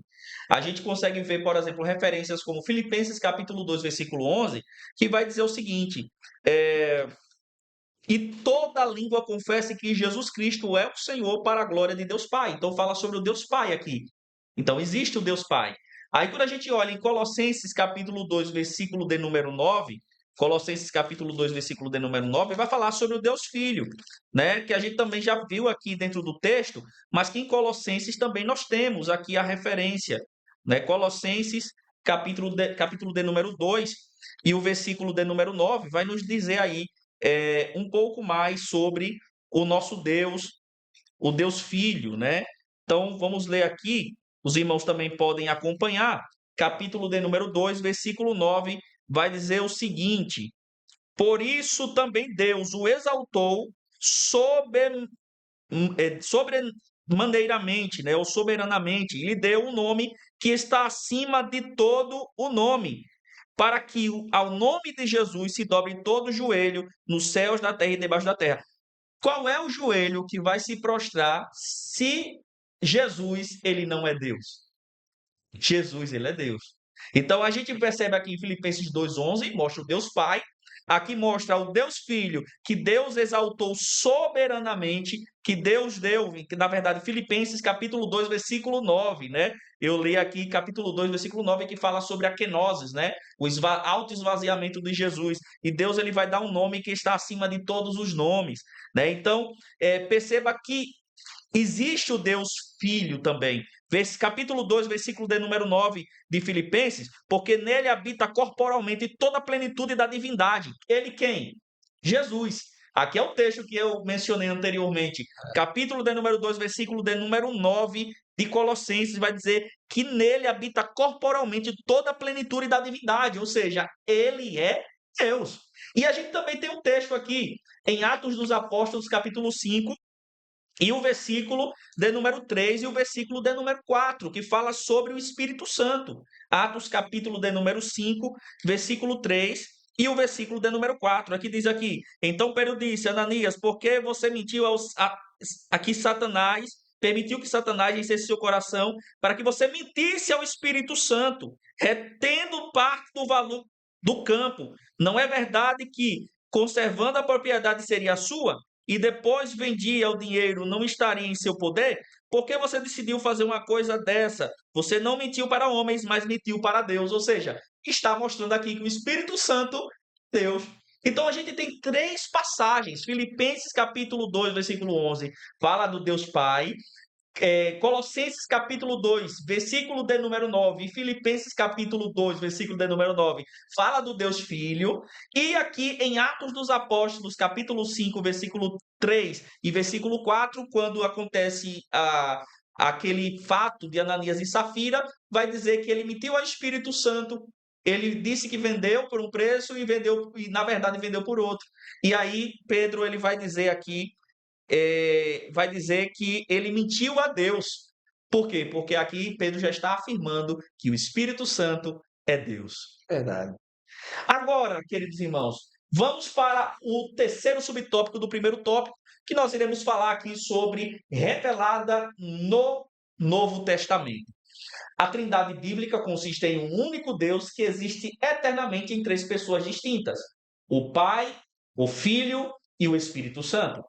[SPEAKER 1] A gente consegue ver, por exemplo, referências como Filipenses capítulo 2, versículo 11, que vai dizer o seguinte: e toda língua confesse que Jesus Cristo é o Senhor para a glória de Deus Pai. Então fala sobre o Deus Pai aqui. Então existe o Deus Pai. Aí quando a gente olha em Colossenses capítulo 2, versículo de número 9, Colossenses capítulo 2, versículo de número 9, vai falar sobre o Deus Filho, né? Que a gente também já viu aqui dentro do texto, mas que em Colossenses também nós temos aqui a referência, né? Colossenses capítulo de número 2 e o versículo de número 9 vai nos dizer aí um pouco mais sobre o nosso Deus, o Deus Filho, né? Então, vamos ler aqui, os irmãos também podem acompanhar, capítulo de número 2, versículo 9, vai dizer o seguinte: por isso também Deus o exaltou sobremaneiramente, né, ou soberanamente, e lhe deu um nome que está acima de todo o nome, para que ao nome de Jesus se dobre todo o joelho nos céus, na terra e debaixo da terra. Qual é o joelho que vai se prostrar se Jesus ele não é Deus? Jesus ele é Deus. Então a gente percebe aqui em Filipenses 2:11, mostra o Deus Pai, aqui mostra o Deus Filho, que Deus exaltou soberanamente, que Deus deu, que na verdade Filipenses capítulo 2, versículo 9, né? Eu li aqui capítulo 2, versículo 9, que fala sobre a kenosis, né? O auto-esvaziamento de Jesus. E Deus ele vai dar um nome que está acima de todos os nomes, né? Então, perceba que existe o Deus Filho também. Capítulo 2, versículo de número 9 de Filipenses, porque nele habita corporalmente toda a plenitude da divindade. Ele quem? Jesus. Aqui é o texto que eu mencionei anteriormente. Capítulo de número 2, versículo de número 9 de Colossenses, vai dizer que nele habita corporalmente toda a plenitude da divindade, ou seja, ele é Deus. E a gente também tem um texto aqui, em Atos dos Apóstolos, capítulo 5, e o versículo de número 3 e o versículo de número 4, que fala sobre o Espírito Santo. Atos capítulo de número 5, versículo 3 e o versículo de número 4. Aqui diz aqui: então Pedro disse, Ananias, por que você mentiu aqui Satanás, permitiu que Satanás enchesse seu coração para que você mentisse ao Espírito Santo, retendo parte do valor do campo? Não é verdade que, conservando a propriedade, seria sua? e depois vendia o dinheiro, não estaria em seu poder? Por que você decidiu fazer uma coisa dessa? Você não mentiu para homens, mas mentiu para Deus. Ou seja, está mostrando aqui que o Espírito Santo, Deus. Então a gente tem três passagens. Filipenses capítulo 2, versículo 11, fala do Deus Pai. Colossenses capítulo 2, versículo de número 9, e Filipenses capítulo 2, versículo de número 9, fala do Deus Filho, e aqui em Atos dos Apóstolos, capítulo 5, versículo 3 e versículo 4, quando acontece aquele fato de Ananias e Safira, vai dizer que ele emitiu ao Espírito Santo, ele disse que vendeu por um preço e vendeu, e na verdade vendeu por outro. E aí Pedro ele vai dizer aqui vai dizer que ele mentiu a Deus. Por quê? Porque aqui Pedro já está afirmando que o Espírito Santo é Deus.
[SPEAKER 2] Verdade.
[SPEAKER 1] Agora, queridos irmãos, vamos para o terceiro subtópico do primeiro tópico, que nós iremos falar aqui sobre revelada no Novo Testamento. A Trindade bíblica consiste em um único Deus que existe eternamente em três pessoas distintas: o Pai, o Filho e o Espírito Santo.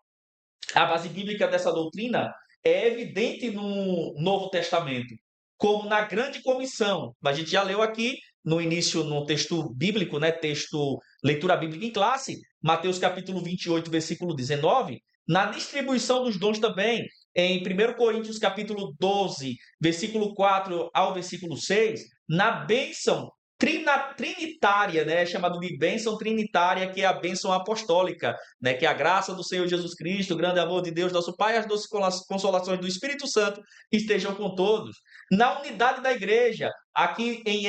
[SPEAKER 1] A base bíblica dessa doutrina é evidente no Novo Testamento, como na Grande Comissão. A gente já leu aqui no início, no texto bíblico, né, texto leitura bíblica em classe, Mateus capítulo 28, versículo 19, na distribuição dos dons também, em 1 Coríntios capítulo 12, versículo 4 ao versículo 6, na bênção trinitária, né, chamado de bênção trinitária, que é a bênção apostólica, né, que a graça do Senhor Jesus Cristo, o grande amor de Deus, nosso Pai, e as doces consolações do Espírito Santo estejam com todos. Na unidade da igreja, aqui em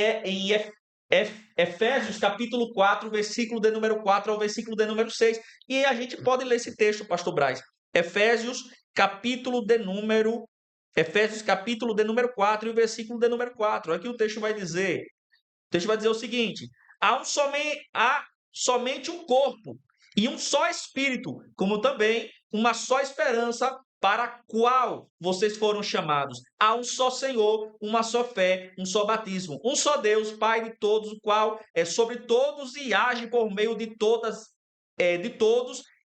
[SPEAKER 1] Efésios capítulo 4, versículo de número 4 ao versículo de número 6. E a gente pode ler esse texto, pastor Braz. Efésios capítulo de número 4 e o versículo de número 4. Aqui o texto vai dizer o seguinte: há somente um corpo e um só espírito, como também uma só esperança para a qual vocês foram chamados. Há um só Senhor, uma só fé, um só batismo, um só Deus, Pai de todos, o qual é sobre todos e age por meio de todos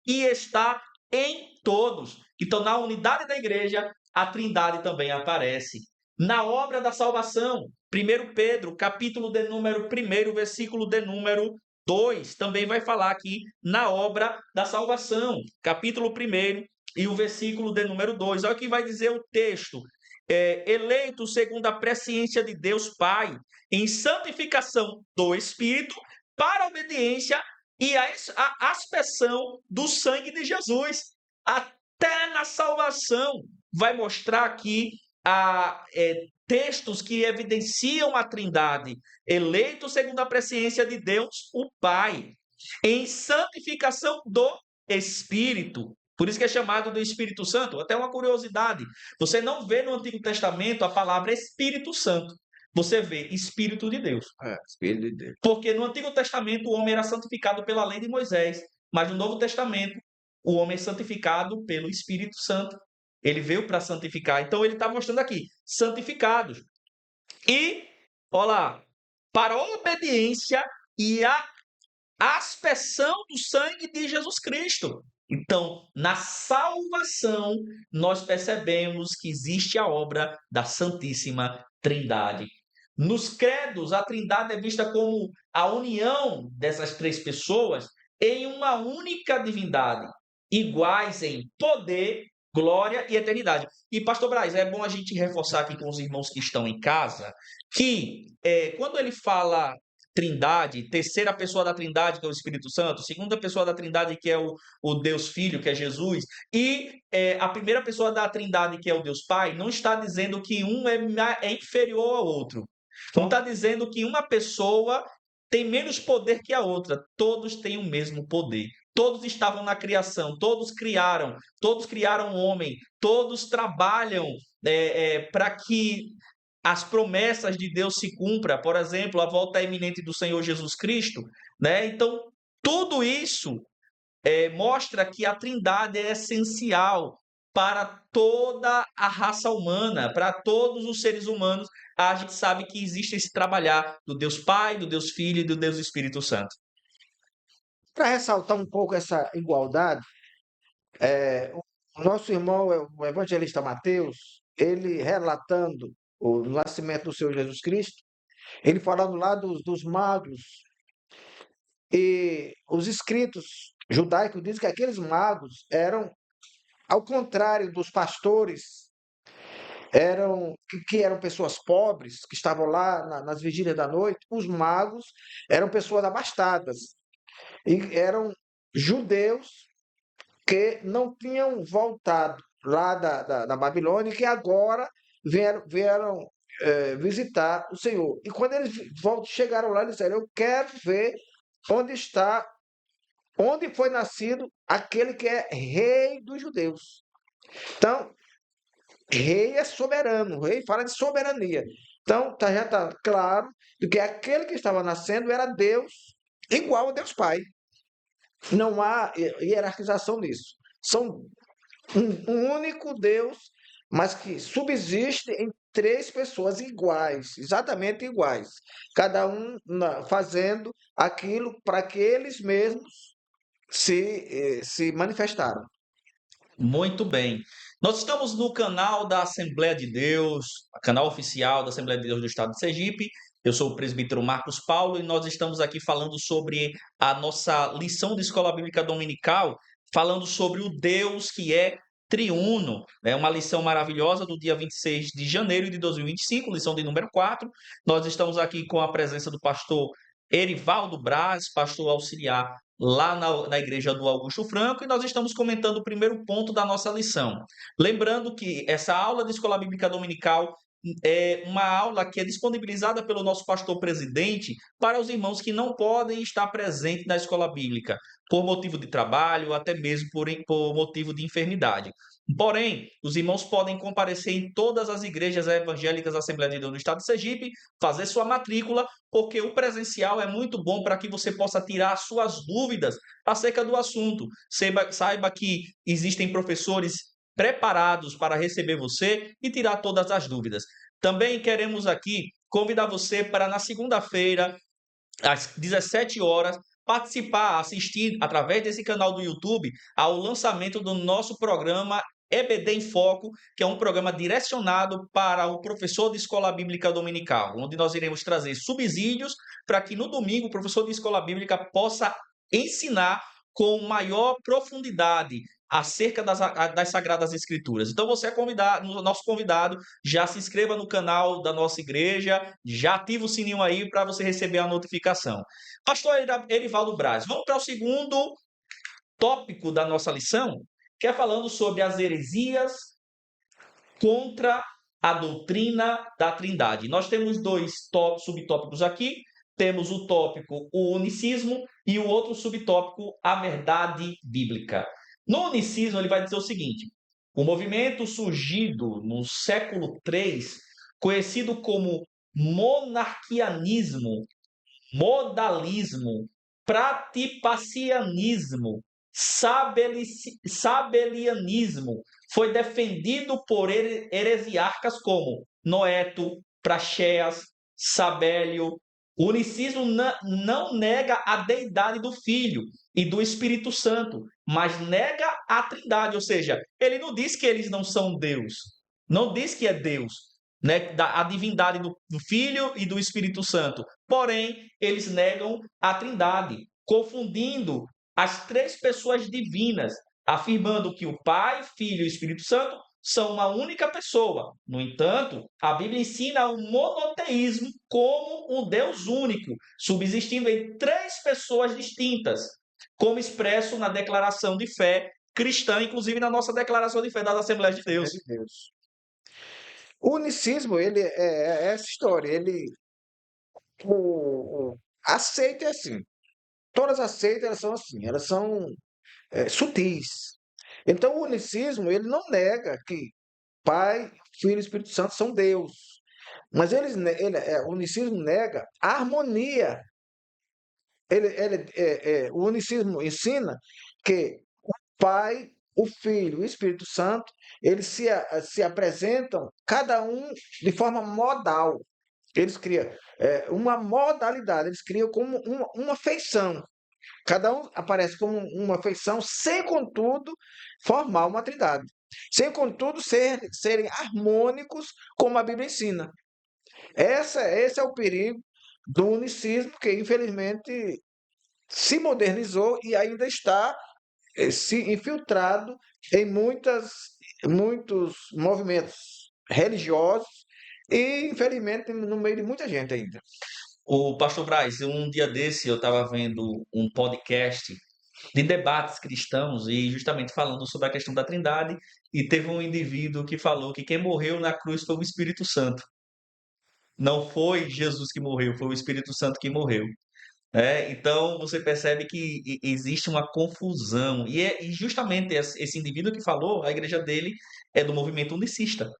[SPEAKER 1] e está em todos. Então, na unidade da igreja, a Trindade também aparece. Na obra da salvação, 1 Pedro, capítulo de número 1, versículo de número 2, também vai falar aqui na obra da salvação, capítulo 1 e o versículo de número 2. Olha o que vai dizer o texto. Eleito segundo a presciência de Deus Pai, em santificação do Espírito, para a obediência e a aspersão do sangue de Jesus. Até na salvação vai mostrar aqui textos que evidenciam a Trindade, eleito segundo a presciência de Deus, o Pai, em santificação do Espírito. Por isso que é chamado do Espírito Santo. Até uma curiosidade: você não vê no Antigo Testamento a palavra Espírito Santo. Você vê Espírito de Deus.
[SPEAKER 2] Espírito de Deus.
[SPEAKER 1] Porque no Antigo Testamento o homem era santificado pela lei de Moisés, mas no Novo Testamento o homem é santificado pelo Espírito Santo. Ele veio para santificar. Então ele está mostrando aqui, santificados. E, olha lá, para a obediência e a aspersão do sangue de Jesus Cristo. Então, na salvação, nós percebemos que existe a obra da Santíssima Trindade. Nos credos, a Trindade é vista como a união dessas três pessoas em uma única divindade, iguais em poder, glória e eternidade. E, pastor Braz, é bom a gente reforçar aqui com os irmãos que estão em casa que quando ele fala Trindade, terceira pessoa da Trindade, que é o Espírito Santo, segunda pessoa da Trindade, que é o Deus Filho, que é Jesus, e a primeira pessoa da Trindade, que é o Deus Pai, não está dizendo que um é inferior ao outro. Não está dizendo que uma pessoa tem menos poder que a outra. Todos têm o mesmo poder. Todos estavam na criação, todos criaram o homem, todos trabalham para que as promessas de Deus se cumpram. Por exemplo, a volta iminente do Senhor Jesus Cristo, né? Então, tudo isso mostra que a Trindade é essencial para toda a raça humana, para todos os seres humanos. A gente sabe que existe esse trabalhar do Deus Pai, do Deus Filho e do Deus Espírito Santo.
[SPEAKER 2] Para ressaltar um pouco essa igualdade, O nosso irmão, o evangelista Mateus, ele relatando o nascimento do Senhor Jesus Cristo, ele falando lá dos magos, e os escritos judaicos dizem que aqueles magos eram, ao contrário dos pastores, que eram pessoas pobres, que estavam lá nas vigílias da noite. Os magos eram pessoas abastadas e eram judeus que não tinham voltado lá da Babilônia, que agora vieram visitar o Senhor. E quando eles chegaram lá, eles disseram: Eu quero ver onde está, onde foi nascido aquele que é rei dos judeus. Então, rei é soberano, o rei fala de soberania. Então, já está claro de que aquele que estava nascendo era Deus, igual a Deus Pai. Não há hierarquização nisso. São um único Deus, mas que subsiste em três pessoas iguais, exatamente iguais, cada um fazendo aquilo para que eles mesmos se manifestaram.
[SPEAKER 1] Muito bem. Nós estamos no canal da Assembleia de Deus, canal oficial da Assembleia de Deus do Estado de Sergipe. Eu sou o presbítero Marcos Paulo e nós estamos aqui falando sobre a nossa lição de Escola Bíblica Dominical, falando sobre o Deus que é triuno. É uma lição maravilhosa do dia 26 de janeiro de 2025, lição de número 4. Nós estamos aqui com a presença do pastor Erivaldo Braz, pastor auxiliar lá na igreja do Augusto Franco, e nós estamos comentando o primeiro ponto da nossa lição. Lembrando que essa aula de Escola Bíblica Dominical é uma aula que é disponibilizada pelo nosso pastor presidente para os irmãos que não podem estar presentes na escola bíblica, por motivo de trabalho, até mesmo por motivo de enfermidade. Porém, os irmãos podem comparecer em todas as igrejas evangélicas da Assembleia de Deus do Estado de Sergipe, fazer sua matrícula, porque o presencial é muito bom para que você possa tirar suas dúvidas acerca do assunto. Saiba que existem professores preparados para receber você e tirar todas as dúvidas. Também queremos aqui convidar você para na segunda-feira, às 17 horas, participar, assistir através desse canal do YouTube ao lançamento do nosso programa EBD em Foco, que é um programa direcionado para o professor de escola bíblica dominical, onde nós iremos trazer subsídios para que no domingo o professor de escola bíblica possa ensinar com maior profundidade acerca das Sagradas Escrituras. Então você é convidado, nosso convidado, já se inscreva no canal da nossa igreja, já ativa o sininho aí para você receber a notificação. Pastor Erivaldo Braz, vamos para o segundo tópico da nossa lição, que é falando sobre as heresias contra a doutrina da Trindade. Nós temos dois subtópicos aqui. Temos o tópico o unicismo e o outro subtópico a verdade bíblica. No unicismo, ele vai dizer o seguinte: o movimento surgido no século III, conhecido como monarquianismo, modalismo, pratipacianismo, sabelianismo, foi defendido por heresiarcas como Noeto, Praxeas, Sabélio. O unicismo não nega a deidade do Filho e do Espírito Santo, mas nega a Trindade, ou seja, ele não diz que eles não são Deus, não diz que é Deus, né, a divindade do Filho e do Espírito Santo. Porém, eles negam a Trindade, confundindo as três pessoas divinas, afirmando que o Pai, Filho e Espírito Santo são uma única pessoa. No entanto, a Bíblia ensina o monoteísmo como um Deus único, subsistindo em três pessoas distintas, como expresso na declaração de fé cristã, inclusive na nossa declaração de fé das Assembleias de
[SPEAKER 2] É
[SPEAKER 1] Deus.
[SPEAKER 2] de Deus. O unicismo, ele é essa história, a seita é assim. Todas as seitas elas são assim, elas são sutis. Então, o unicismo, ele não nega que Pai, Filho e Espírito Santo são Deus. Mas o unicismo nega a harmonia. O unicismo ensina que o Pai, o Filho e o Espírito Santo, eles se apresentam, cada um de forma modal. Eles criam uma modalidade, eles criam como uma feição. Cada um aparece como uma feição, sem contudo formar uma trindade. Sem contudo serem harmônicos, como a Bíblia ensina. Esse é o perigo do unicismo, que infelizmente se modernizou e ainda está se infiltrado em muitos movimentos religiosos e, infelizmente, no meio de muita gente ainda.
[SPEAKER 1] O pastor Braz, um dia desse eu estava vendo um podcast de debates cristãos e justamente falando sobre a questão da Trindade, e teve um indivíduo que falou que quem morreu na cruz foi o Espírito Santo. Não foi Jesus que morreu, foi o Espírito Santo que morreu. Então você percebe que existe uma confusão. E justamente esse indivíduo que falou, a igreja dele é do movimento unicista.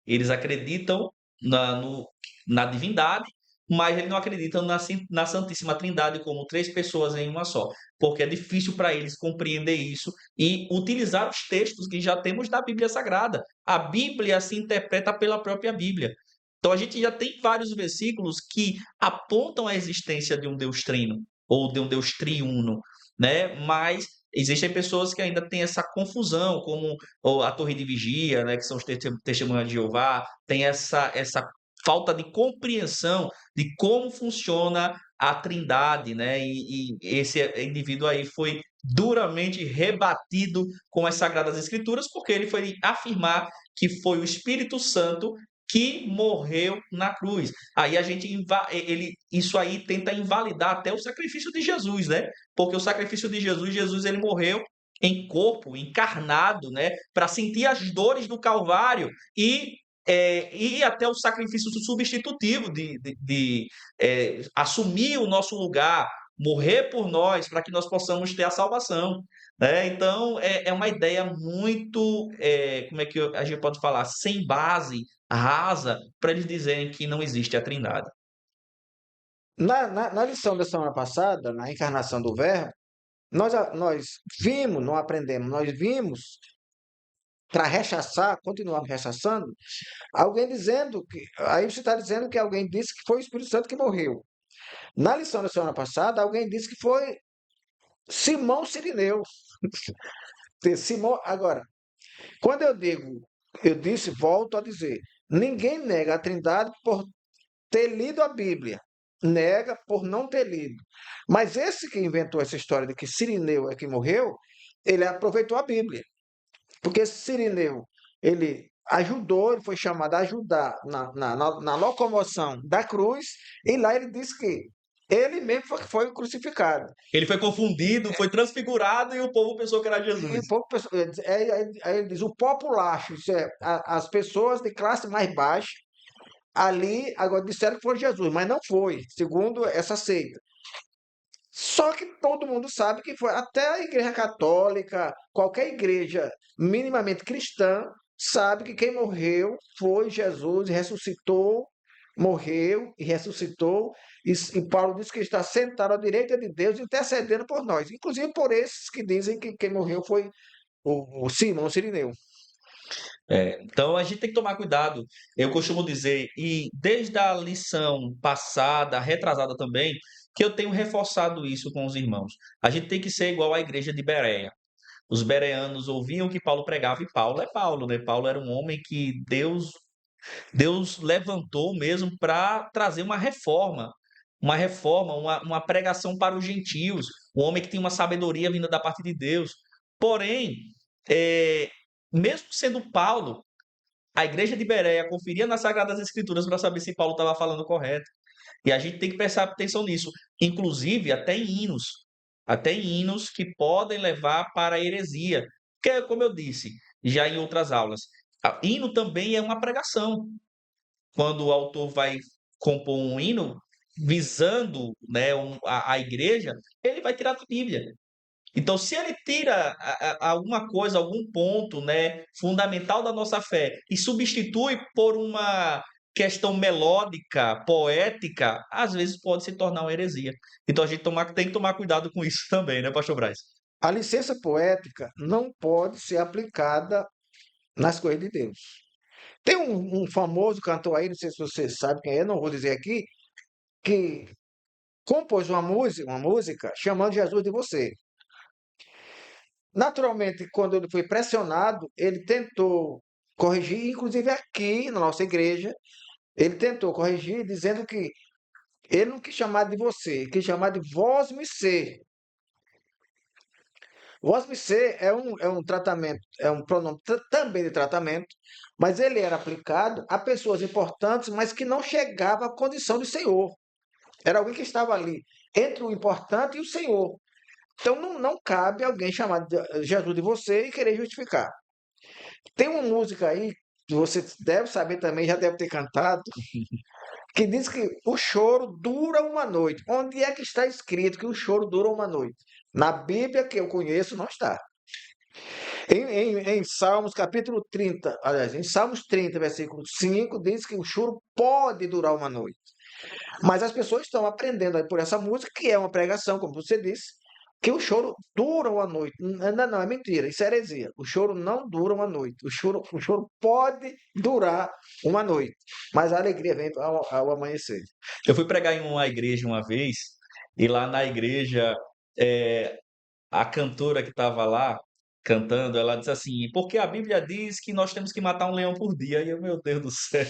[SPEAKER 1] Eles acreditam na, no- na divindade, mas eles não acreditam na Santíssima Trindade como três pessoas em uma só, porque é difícil para eles compreender isso e utilizar os textos que já temos da Bíblia Sagrada. A Bíblia se interpreta pela própria Bíblia. Então a gente já tem vários versículos que apontam a existência de um Deus trino ou de um Deus triuno, né? Mas existem pessoas que ainda têm essa confusão, como ou a torre de vigia, né, que são os testemunhas de Jeová, tem essa falta de compreensão de como funciona a Trindade, né? E esse indivíduo aí foi duramente rebatido com as Sagradas Escrituras, porque ele foi afirmar que foi o Espírito Santo que morreu na cruz. Aí a gente isso aí tenta invalidar até o sacrifício de Jesus, né? Porque o sacrifício de Jesus, Jesus ele morreu em corpo, encarnado, né, para sentir as dores do Calvário e ir até o sacrifício substitutivo de assumir o nosso lugar, morrer por nós, para que nós possamos ter a salvação. Né? Então, é uma ideia muito, como é que a gente pode falar, sem base, rasa, para eles dizerem que não existe a Trindade.
[SPEAKER 2] Na lição da semana passada, na encarnação do Verbo, nós vimos, não aprendemos, nós vimos, para rechaçar, continuamos rechaçando, alguém dizendo que. Aí você está dizendo que alguém disse que foi o Espírito Santo que morreu. Na lição da semana passada, alguém disse que foi Simão Sirineu. Simão, agora, quando eu disse, volto a dizer, ninguém nega a Trindade por ter lido a Bíblia. Nega por não ter lido. Mas esse que inventou essa história de que Sirineu é que morreu, ele aproveitou a Bíblia. Porque Sirineu, ele ajudou, ele foi chamado a ajudar na locomoção da cruz, e lá ele disse que ele mesmo foi crucificado.
[SPEAKER 1] Ele foi confundido, foi transfigurado e o povo pensou que era
[SPEAKER 2] E
[SPEAKER 1] Jesus.
[SPEAKER 2] o povo, aí ele diz, o populacho, isso é, as pessoas de classe mais baixa, ali, agora disseram que foi Jesus, mas não foi, segundo essa seita. Só que todo mundo sabe que foi, até a Igreja Católica, qualquer igreja minimamente cristã, sabe que quem morreu foi Jesus e ressuscitou, morreu e ressuscitou, e Paulo diz que está sentado à direita de Deus, intercedendo por nós, inclusive por esses que dizem que quem morreu foi o Simão Sirineu.
[SPEAKER 1] Então a gente tem que tomar cuidado. Eu costumo dizer, e desde a lição passada, retrasada também, que eu tenho reforçado isso com os irmãos. A gente tem que ser igual à igreja de Bereia. Os bereanos ouviam que Paulo pregava, e Paulo é Paulo, né? Paulo era um homem que Deus levantou mesmo para trazer uma pregação para os gentios, um homem que tinha uma sabedoria vinda da parte de Deus. Porém, eh, mesmo sendo Paulo, a igreja de Bereia conferia nas Sagradas Escrituras para saber se Paulo estava falando correto. E a gente tem que prestar atenção nisso, inclusive até em hinos que podem levar para a heresia. Porque, como eu disse já em outras aulas, hino também é uma pregação. Quando o autor vai compor um hino visando, né, a igreja, ele vai tirar da Bíblia. Então, se ele tira alguma coisa, algum ponto, né, fundamental da nossa fé e substitui por uma questão melódica, poética, às vezes pode se tornar uma heresia. Então, a gente tem que tomar cuidado com isso também, né, pastor Braz?
[SPEAKER 2] A licença poética não pode ser aplicada nas coisas de Deus. Tem um famoso cantor aí, não sei se você sabe quem é, não vou dizer aqui, que compôs uma música chamando Jesus de você. Naturalmente, quando ele foi pressionado, ele tentou corrigir, inclusive aqui na nossa igreja, ele tentou corrigir dizendo que ele não quis chamar de você, ele quis chamar de vós me ser. Vós me ser é um tratamento, é um pronome também de tratamento, mas ele era aplicado a pessoas importantes, mas que não chegava à condição de senhor. Era alguém que estava ali entre o importante e o senhor. Então não cabe alguém chamar Jesus de você e querer justificar. Tem uma música aí que você deve saber também, já deve ter cantado, que diz que o choro dura uma noite. Onde é que está escrito que o choro dura uma noite? Na Bíblia que eu conheço, não está. Em Salmos capítulo 30, aliás, em Salmos 30, versículo 5, diz que o choro pode durar uma noite. Mas as pessoas estão aprendendo aí por essa música, que é uma pregação, como você disse, que o choro dura uma noite. Não, é mentira, isso é heresia. O choro não dura uma noite. O choro pode durar uma noite, mas a alegria vem ao amanhecer.
[SPEAKER 1] Eu fui pregar em uma igreja uma vez, e lá na igreja, eh, a cantora que estava lá cantando, ela disse assim: "Porque a Bíblia diz que nós temos que matar um leão por dia", e eu: "Meu Deus do céu",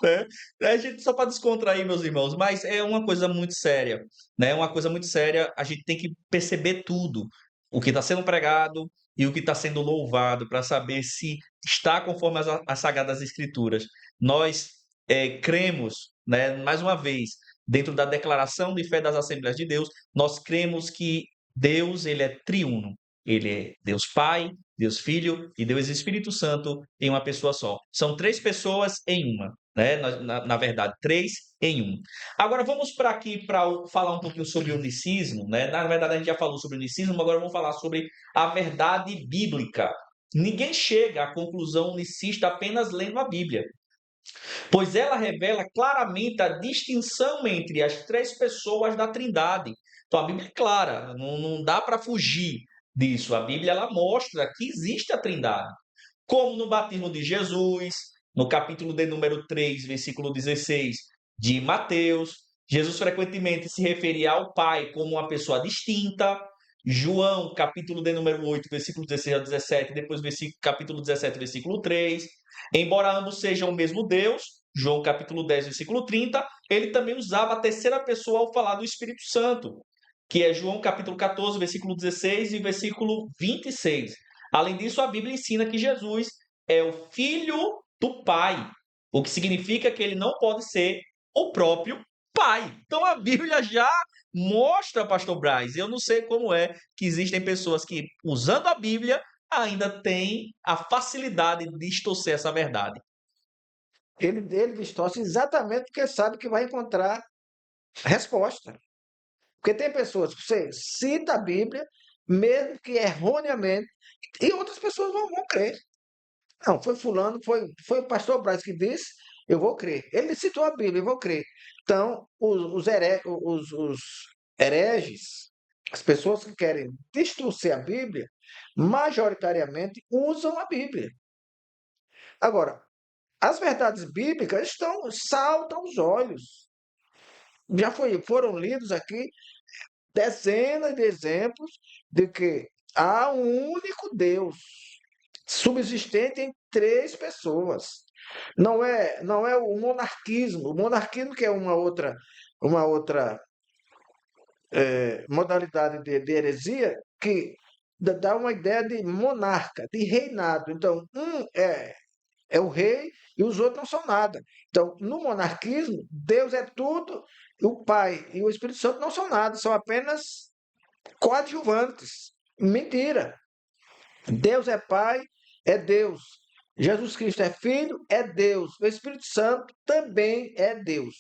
[SPEAKER 1] né. A gente só para descontrair, meus irmãos, mas é uma coisa muito séria, né, uma coisa muito séria, a gente tem que perceber tudo, o que está sendo pregado e o que está sendo louvado, para saber se está conforme as sagradas escrituras. Nós, cremos, né, mais uma vez, dentro da declaração de fé das Assembleias de Deus, nós cremos que Deus, ele é triuno. Ele é Deus Pai, Deus Filho e Deus Espírito Santo em uma pessoa só. São 3 pessoas em uma, né, na verdade, 3 em um. Agora vamos para aqui para falar um pouquinho sobre o unicismo, né? Na verdade, a gente já falou sobre o unicismo, agora vamos falar sobre a verdade bíblica. Ninguém chega à conclusão unicista apenas lendo a Bíblia, pois ela revela claramente a distinção entre as 3 pessoas da Trindade. Então a Bíblia é clara, não dá para fugir disso. A Bíblia ela mostra que existe a Trindade, como no batismo de Jesus, no capítulo de número 3, versículo 16 de Mateus. Jesus frequentemente se referia ao Pai como uma pessoa distinta. João, capítulo de número 8, versículo 16 a 17, depois capítulo 17, versículo 3. Embora ambos sejam o mesmo Deus, João capítulo 10, versículo 30, ele também usava a terceira pessoa ao falar do Espírito Santo, que é João capítulo 14, versículo 16 e versículo 26. Além disso, a Bíblia ensina que Jesus é o Filho do Pai, o que significa que ele não pode ser o próprio Pai. Então a Bíblia já mostra, pastor Braz, eu não sei como é que existem pessoas que, usando a Bíblia, ainda têm a facilidade de distorcer essa verdade.
[SPEAKER 2] Ele distorce exatamente porque sabe que vai encontrar resposta. Porque tem pessoas que você cita a Bíblia, mesmo que erroneamente, e outras pessoas vão crer. Não, foi fulano, foi o pastor Braz que disse, eu vou crer. Ele citou a Bíblia, eu vou crer. Então, os hereges, as pessoas que querem distorcer a Bíblia, majoritariamente usam a Bíblia. Agora, as verdades bíblicas saltam aos olhos. Foram lidos aqui dezenas de exemplos de que há um único Deus subsistente em 3 pessoas. Não é o monarquismo. O monarquismo que é uma outra modalidade de heresia que dá uma ideia de monarca, de reinado. Então, é o rei e os outros não são nada. Então, no monarquismo, Deus é tudo, o Pai e o Espírito Santo não são nada, são apenas coadjuvantes. Mentira. Deus é Pai, é Deus. Jesus Cristo é Filho, é Deus. O Espírito Santo também é Deus.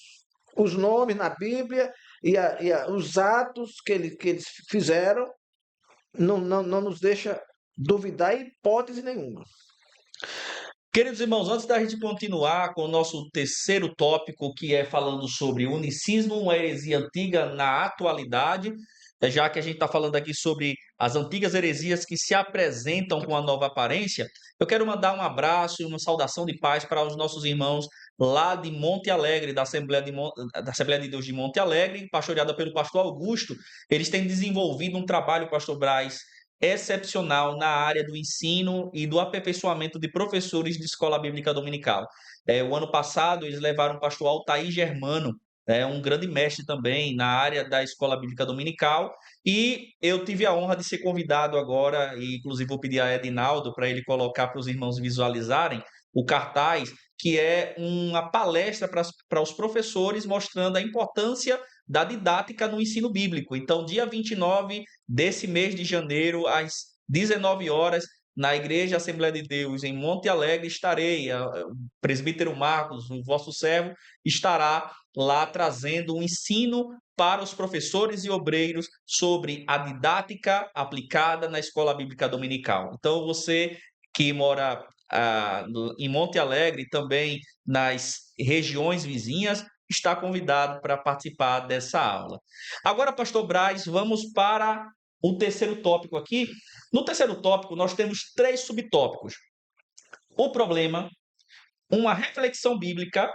[SPEAKER 2] Os nomes na Bíblia os atos que eles fizeram não nos deixa duvidar em hipótese nenhuma.
[SPEAKER 1] Queridos irmãos, antes da gente continuar com o nosso terceiro tópico, que é falando sobre unicismo, uma heresia antiga na atualidade, já que a gente está falando aqui sobre as antigas heresias que se apresentam com a nova aparência, eu quero mandar um abraço e uma saudação de paz para os nossos irmãos lá de Monte Alegre, da Assembleia de Deus de Monte Alegre, pastoreada pelo pastor Augusto. Eles têm desenvolvido um trabalho, pastor Braz, excepcional na área do ensino e do aperfeiçoamento de professores de escola bíblica dominical. O ano passado, eles levaram o pastor Altair Germano, um grande mestre também na área da escola bíblica dominical, e eu tive a honra de ser convidado agora, e inclusive vou pedir a Edinaldo para ele colocar para os irmãos visualizarem o cartaz, que é uma palestra para os professores mostrando a importância da didática no ensino bíblico. Então, dia 29 desse mês de janeiro, às 19 horas, na Igreja Assembleia de Deus, em Monte Alegre, estarei. O presbítero Marcos, o vosso servo, estará lá trazendo um ensino para os professores e obreiros sobre a didática aplicada na escola bíblica dominical. Então, você que mora em Monte Alegre, também nas regiões vizinhas, está convidado para participar dessa aula. Agora, pastor Braz, vamos para o terceiro tópico aqui. No terceiro tópico, nós temos 3 subtópicos: o problema, uma reflexão bíblica,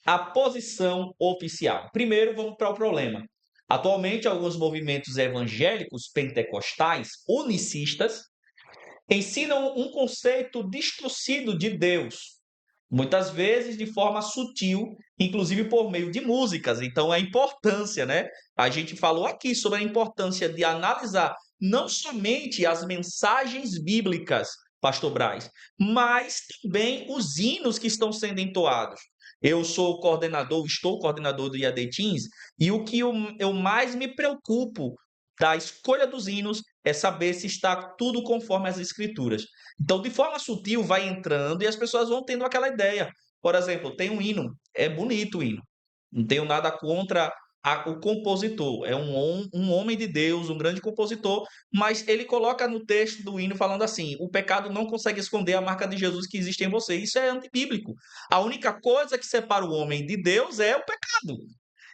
[SPEAKER 1] a posição oficial. Primeiro, vamos para o problema. Atualmente, alguns movimentos evangélicos pentecostais unicistas ensinam um conceito distorcido de Deus, muitas vezes de forma sutil, inclusive por meio de músicas. Então, a importância, né? A gente falou aqui sobre a importância de analisar não somente as mensagens bíblicas, pastor Braz, mas também os hinos que estão sendo entoados. Eu estou coordenador do IAD Teens, e o que eu mais me preocupo da escolha dos hinos é saber se está tudo conforme as escrituras. Então, de forma sutil, vai entrando e as pessoas vão tendo aquela ideia. Por exemplo, tem um hino, é bonito o hino. Não tenho nada contra o compositor. É um homem de Deus, um grande compositor, mas ele coloca no texto do hino falando assim: o pecado não consegue esconder a marca de Jesus que existe em você. Isso é antibíblico. A única coisa que separa o homem de Deus é o pecado.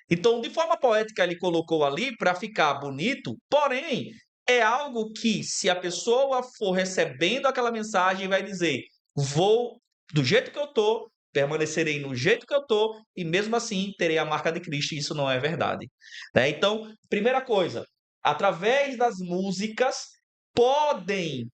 [SPEAKER 1] Então, de forma poética, ele colocou ali para ficar bonito, porém, é algo que, se a pessoa for recebendo aquela mensagem, vai dizer: vou do jeito que eu estou, permanecerei no jeito que eu estou, e mesmo assim terei a marca de Cristo, e isso não é verdade. Então, primeira coisa, através das músicas, podem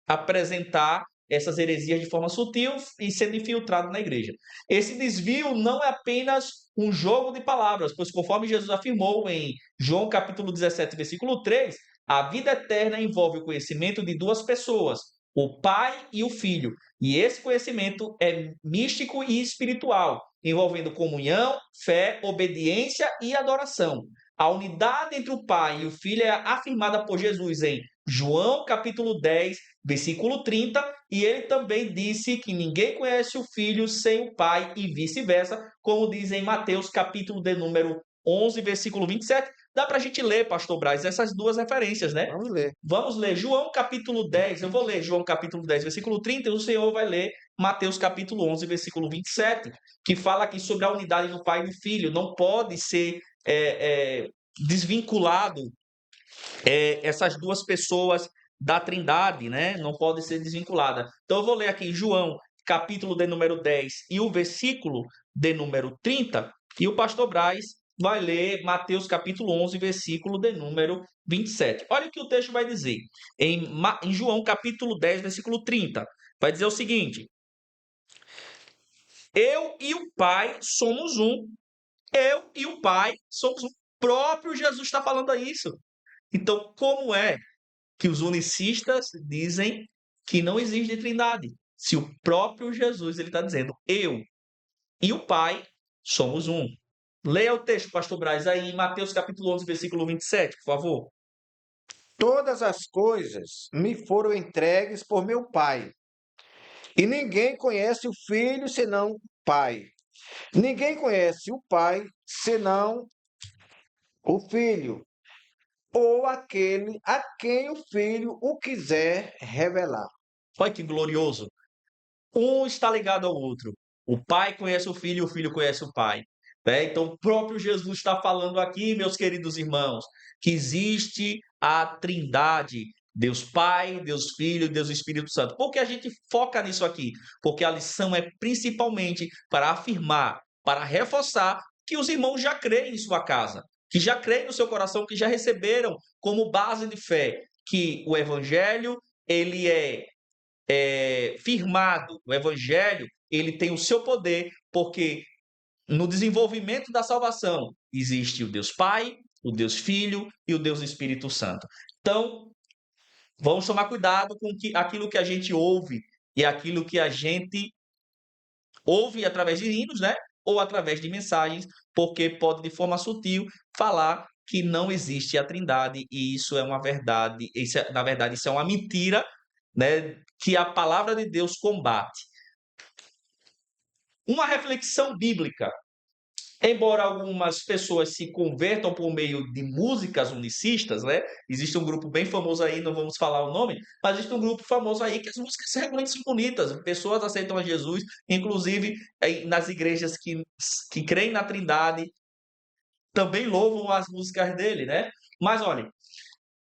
[SPEAKER 1] apresentar essas heresias de forma sutil e sendo infiltrado na igreja. Esse desvio não é apenas um jogo de palavras, pois conforme Jesus afirmou em João capítulo 17, versículo 3, a vida eterna envolve o conhecimento de 2 pessoas, o Pai e o Filho. E esse conhecimento é místico e espiritual, envolvendo comunhão, fé, obediência e adoração. A unidade entre o Pai e o Filho é afirmada por Jesus em João capítulo 10, versículo 30, e ele também disse que ninguém conhece o Filho sem o Pai e vice-versa, como diz em Mateus capítulo de número 11, versículo 27. Dá para a gente ler, pastor Braz, essas 2 referências, né?
[SPEAKER 2] Vamos ler.
[SPEAKER 1] Vamos ler João capítulo 10, eu vou ler João capítulo 10, versículo 30, e o Senhor vai ler Mateus capítulo 11, versículo 27, que fala aqui sobre a unidade do Pai e do Filho. Não pode ser desvinculado essas 2 pessoas da Trindade, né? Não pode ser desvinculada. Então eu vou ler aqui João, capítulo de número 10 e o versículo de número 30, e o pastor Braz vai ler Mateus capítulo 11, versículo de número 27. Olha o que o texto vai dizer. Em João capítulo 10, versículo 30, vai dizer o seguinte: eu e o Pai somos um. Eu e o Pai somos um. O próprio Jesus está falando isso. Então, como é que os unicistas dizem que não existe trindade? Se o próprio Jesus ele está dizendo: eu e o Pai somos um. Leia o texto, pastor Braz, aí em Mateus capítulo 11, versículo 27, por favor.
[SPEAKER 2] Todas as coisas me foram entregues por meu Pai. E ninguém conhece o Filho senão o Pai. Ninguém conhece o Pai senão o Filho, ou aquele a quem o Filho o quiser revelar.
[SPEAKER 1] Olha que glorioso. Um está ligado ao outro. O Pai conhece o Filho e o Filho conhece o Pai. Né? Então, o próprio Jesus está falando aqui, meus queridos irmãos, que existe a Trindade, Deus Pai, Deus Filho, Deus Espírito Santo. Por que a gente foca nisso aqui? Porque a lição é principalmente para afirmar, para reforçar que os irmãos já creem em sua casa, que já creem no seu coração, que já receberam como base de fé que o evangelho ele é firmado, o evangelho ele tem o seu poder, porque no desenvolvimento da salvação existe o Deus Pai, o Deus Filho e o Deus Espírito Santo. Então, vamos tomar cuidado com aquilo que a gente ouve e aquilo que a gente ouve através de hinos, né? Ou através de mensagens, porque pode, de forma sutil, falar que não existe a Trindade, e isso é uma verdade, na verdade, isso é uma mentira, né? Que a palavra de Deus combate. Uma reflexão bíblica. Embora algumas pessoas se convertam por meio de músicas unicistas, né? Existe um grupo bem famoso aí, não vamos falar o nome, mas existe um grupo famoso aí que as músicas realmente são bonitas. Pessoas aceitam a Jesus, inclusive nas igrejas que creem na Trindade, também louvam as músicas dele, né? Mas olha,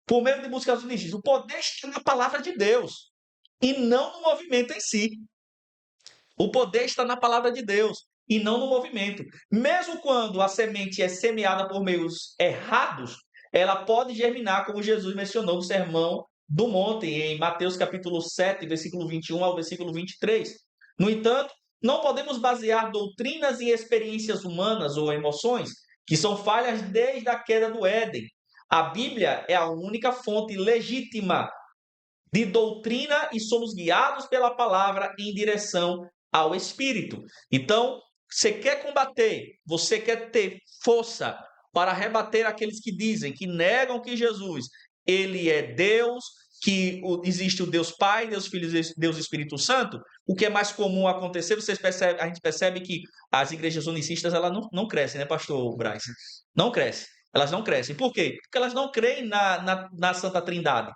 [SPEAKER 1] por meio de músicas unistas, o poder está na palavra de Deus e não no movimento em si. O poder está na palavra de Deus e não no movimento. Mesmo quando a semente é semeada por meios errados, ela pode germinar, como Jesus mencionou no Sermão do Monte, em Mateus capítulo 7, versículo 21 ao versículo 23. No entanto, não podemos basear doutrinas em experiências humanas ou emoções, que são falhas desde a queda do Éden. A Bíblia é a única fonte legítima de doutrina e somos guiados pela palavra em direção ao Espírito. Então, você quer combater, você quer ter força para rebater aqueles que dizem, que negam que Jesus, ele é Deus, que existe o Deus Pai, Deus Filho, Deus Espírito Santo. O que é mais comum acontecer, a gente percebe que as igrejas unicistas elas não crescem, né, pastor Braz? Não crescem. Elas não crescem. Por quê? Porque elas não creem na Santa Trindade.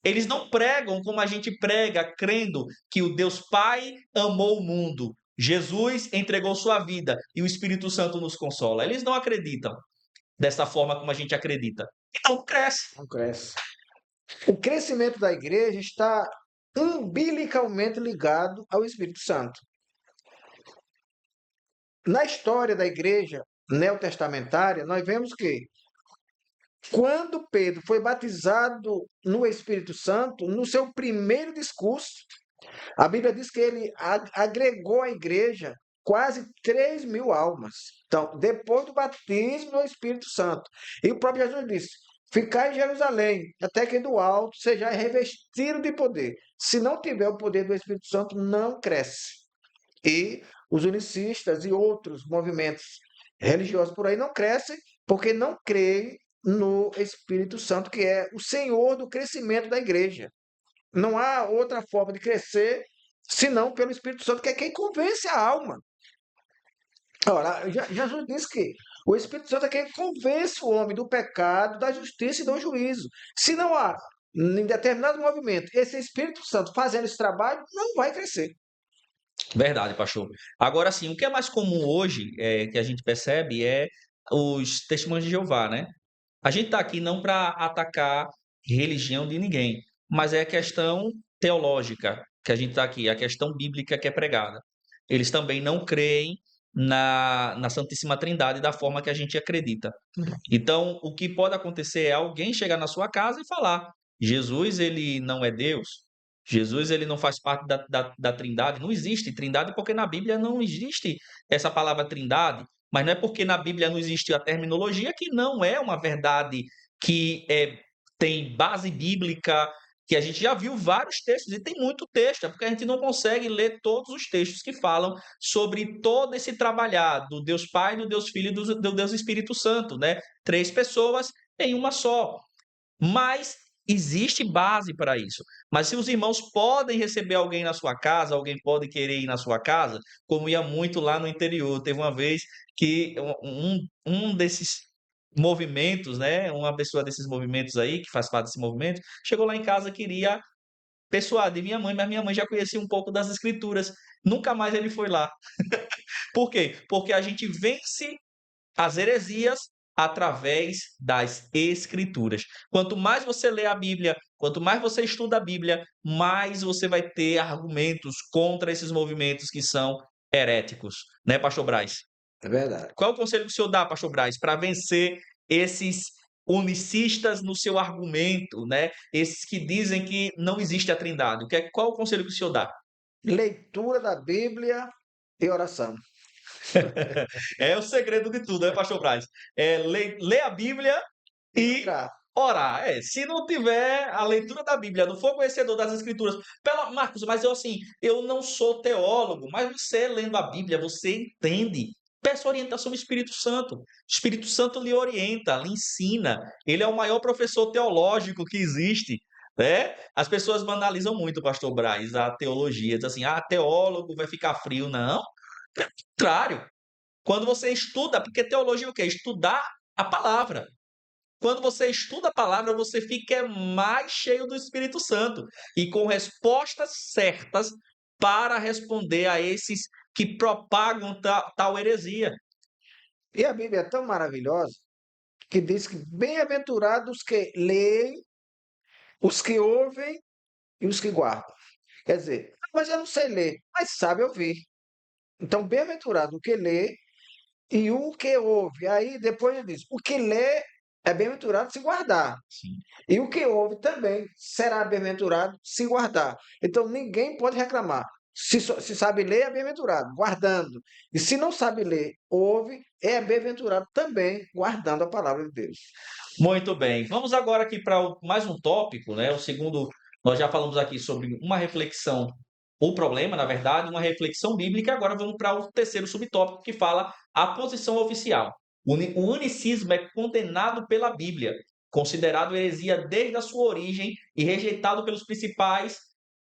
[SPEAKER 1] Eles não pregam como a gente prega, crendo que o Deus Pai amou o mundo, Jesus entregou sua vida e o Espírito Santo nos consola. Eles não acreditam dessa forma como a gente acredita. Então não cresce.
[SPEAKER 2] Não cresce. O crescimento da igreja está umbilicalmente ligado ao Espírito Santo. Na história da igreja neotestamentária, nós vemos que quando Pedro foi batizado no Espírito Santo, no seu primeiro discurso, a Bíblia diz que ele agregou à igreja quase 3.000 almas. Então, depois do batismo no Espírito Santo. E o próprio Jesus disse: ficai em Jerusalém, até que do alto seja revestido de poder. Se não tiver o poder do Espírito Santo, não cresce. E os unicistas e outros movimentos religiosos por aí não crescem porque não creem no Espírito Santo, que é o Senhor do crescimento da igreja. Não há outra forma de crescer senão pelo Espírito Santo, que é quem convence a alma. Ora, Jesus disse que o Espírito Santo é quem convence o homem do pecado, da justiça e do juízo. Se não há, em determinado movimento, esse Espírito Santo fazendo esse trabalho, não vai crescer.
[SPEAKER 1] Verdade, pastor. Agora sim, o que é mais comum hoje, que a gente percebe, é os testemunhos de Jeová, né? A gente está aqui não para atacar religião de ninguém, mas é a questão teológica que a gente está aqui, a questão bíblica que é pregada. Eles também não creem na Santíssima Trindade da forma que a gente acredita. Então, o que pode acontecer é alguém chegar na sua casa e falar: Jesus, ele não é Deus. Jesus, ele não faz parte da Trindade. Não existe Trindade porque na Bíblia não existe essa palavra Trindade. Mas não é porque na Bíblia não existe a terminologia que não é uma verdade que tem base bíblica, que a gente já viu vários textos, e tem muito texto, é porque a gente não consegue ler todos os textos que falam sobre todo esse trabalhar do Deus Pai, do Deus Filho e do Deus Espírito Santo, né? 3 pessoas em uma só. Mas existe base para isso. Mas se os irmãos podem receber alguém na sua casa, alguém pode querer ir na sua casa, como ia muito lá no interior. Teve uma vez que um desses movimentos, né, uma pessoa desses movimentos aí, que faz parte desse movimento, chegou lá em casa, queria persuadir de minha mãe, mas minha mãe já conhecia um pouco das escrituras. Nunca mais ele foi lá. Por quê? Porque a gente vence as heresias através das Escrituras. Quanto mais você lê a Bíblia, quanto mais você estuda a Bíblia, mais você vai ter argumentos contra esses movimentos que são heréticos, né, pastor Braz?
[SPEAKER 2] É verdade.
[SPEAKER 1] Qual é o conselho que o senhor dá, pastor Braz, para vencer esses unicistas no seu argumento, né? Esses que dizem que não existe a Trindade. Qual é o conselho que o senhor dá?
[SPEAKER 2] Leitura da Bíblia e oração.
[SPEAKER 1] É o segredo de tudo, né, pastor Braz? É ler a Bíblia
[SPEAKER 2] E
[SPEAKER 1] e
[SPEAKER 2] orar.
[SPEAKER 1] orar. Se não tiver a leitura da Bíblia, não for conhecedor das Escrituras, Marcos, mas eu assim, eu não sou teólogo, mas você lendo a Bíblia, você entende. Peça orientação do Espírito Santo. O Espírito Santo lhe orienta, lhe ensina. Ele é o maior professor teológico que existe. Né? As pessoas banalizam muito, pastor Braz, a teologia. Diz assim, teólogo vai ficar frio. Não, pelo contrário. Quando você estuda, porque teologia é o quê? Estudar a palavra. Quando você estuda a palavra, você fica mais cheio do Espírito Santo e com respostas certas para responder a esses que propagam tal heresia.
[SPEAKER 2] E a Bíblia é tão maravilhosa que diz que bem-aventurados os que leem, os que ouvem e os que guardam. Quer dizer, mas eu não sei ler, mas sabe ouvir. Então, bem-aventurado o que lê e o que ouve. Aí depois ele diz: o que lê é bem-aventurado se guardar.
[SPEAKER 1] Sim.
[SPEAKER 2] E o que ouve também será bem-aventurado se guardar. Então ninguém pode reclamar. Se sabe ler, é bem-aventurado, guardando. E se não sabe ler, ouve, é bem-aventurado também, guardando a palavra de Deus.
[SPEAKER 1] Muito bem. Vamos agora aqui para mais um tópico, né? O segundo, nós já falamos aqui sobre uma reflexão, o problema, na verdade, uma reflexão bíblica. Agora vamos para o terceiro subtópico que fala a posição oficial. O unicismo é condenado pela Bíblia, considerado heresia desde a sua origem e rejeitado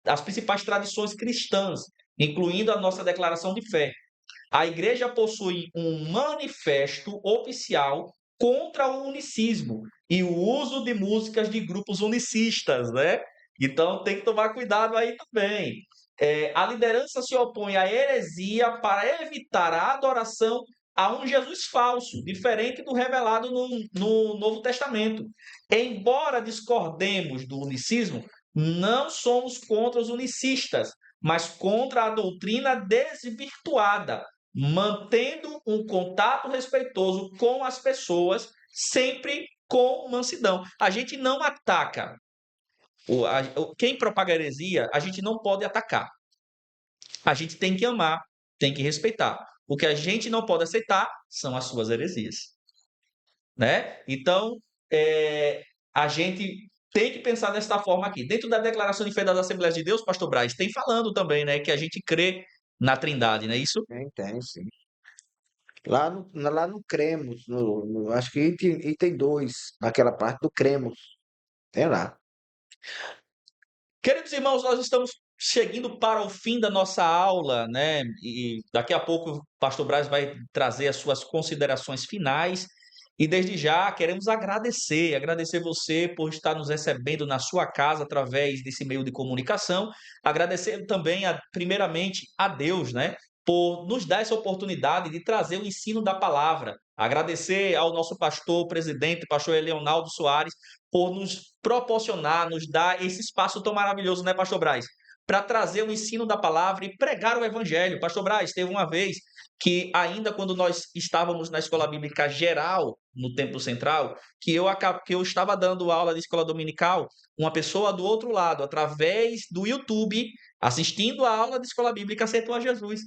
[SPEAKER 1] as principais tradições cristãs, incluindo a nossa declaração de fé. A igreja possui um manifesto oficial contra o unicismo e o uso de músicas de grupos unicistas, né? Então tem que tomar cuidado aí também. A liderança se opõe à heresia para evitar a adoração a um Jesus falso, diferente do revelado no Novo Testamento. Embora discordemos do unicismo, não somos contra os unicistas, mas contra a doutrina desvirtuada, mantendo um contato respeitoso com as pessoas, sempre com mansidão. A gente não ataca. Quem propaga heresia, a gente não pode atacar. A gente tem que amar, tem que respeitar. O que a gente não pode aceitar são as suas heresias. Né? Então, a gente tem que pensar desta forma aqui. Dentro da declaração de fé das Assembleias de Deus, pastor Braz, tem falando também, né, que a gente crê na Trindade, não é isso?
[SPEAKER 2] Tem, sim. Lá no Cremos, acho que item 2, naquela parte do Cremos. Tem lá.
[SPEAKER 1] Queridos irmãos, nós estamos chegando para o fim da nossa aula, né? E daqui a pouco o pastor Braz vai trazer as suas considerações finais. E desde já queremos agradecer você por estar nos recebendo na sua casa através desse meio de comunicação. Agradecer também, primeiramente, a Deus, né? Por nos dar essa oportunidade de trazer o ensino da palavra. Agradecer ao nosso pastor, presidente, pastor Leonardo Soares, por nos proporcionar, nos dar esse espaço tão maravilhoso, né, pastor Braz? Para trazer o ensino da palavra e pregar o evangelho. Pastor Braz, teve uma vez que, ainda quando nós estávamos na escola bíblica geral, no Templo Central, que eu estava dando aula de escola dominical, uma pessoa do outro lado, através do YouTube, assistindo a aula de escola bíblica, aceitou a Jesus.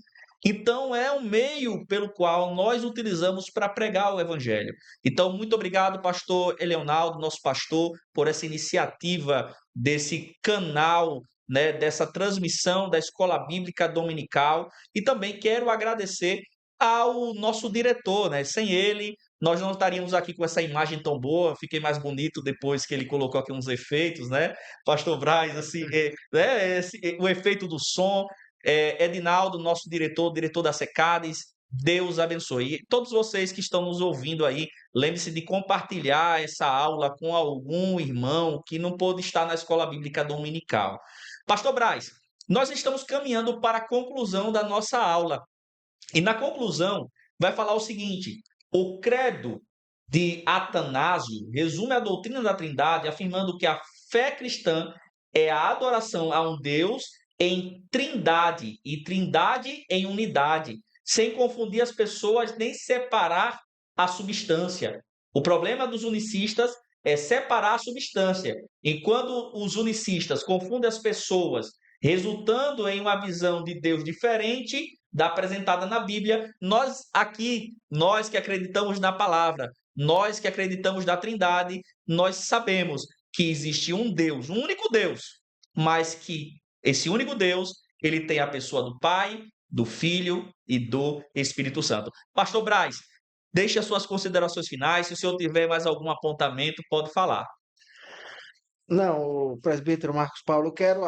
[SPEAKER 1] Então, é um meio pelo qual nós utilizamos para pregar o evangelho. Então, muito obrigado, pastor Eleonaldo, nosso pastor, por essa iniciativa desse canal, né, dessa transmissão da Escola Bíblica Dominical. E também quero agradecer ao nosso diretor, né? Sem ele, nós não estaríamos aqui com essa imagem tão boa. Fiquei mais bonito depois que ele colocou aqui uns efeitos, né? Pastor Braz, assim, né? O efeito do som. Edinaldo, nosso diretor da Secades, Deus abençoe. E todos vocês que estão nos ouvindo aí, lembre-se de compartilhar essa aula com algum irmão que não pôde estar na escola bíblica dominical. Pastor Braz, nós estamos caminhando para a conclusão da nossa aula. E na conclusão, vai falar o seguinte: o credo de Atanásio resume a doutrina da Trindade afirmando que a fé cristã é a adoração a um Deus em trindade e trindade em unidade, sem confundir as pessoas nem separar a substância. O problema dos unicistas é separar a substância. E quando os unicistas confundem as pessoas, resultando em uma visão de Deus diferente da apresentada na Bíblia, nós aqui, nós que acreditamos na palavra, nós que acreditamos na Trindade, nós sabemos que existe um Deus, um único Deus, mas que esse único Deus, ele tem a pessoa do Pai, do Filho e do Espírito Santo. Pastor Braz, deixe as suas considerações finais. Se o senhor tiver mais algum apontamento, pode falar.
[SPEAKER 2] Não, o presbítero Marcos Paulo, eu quero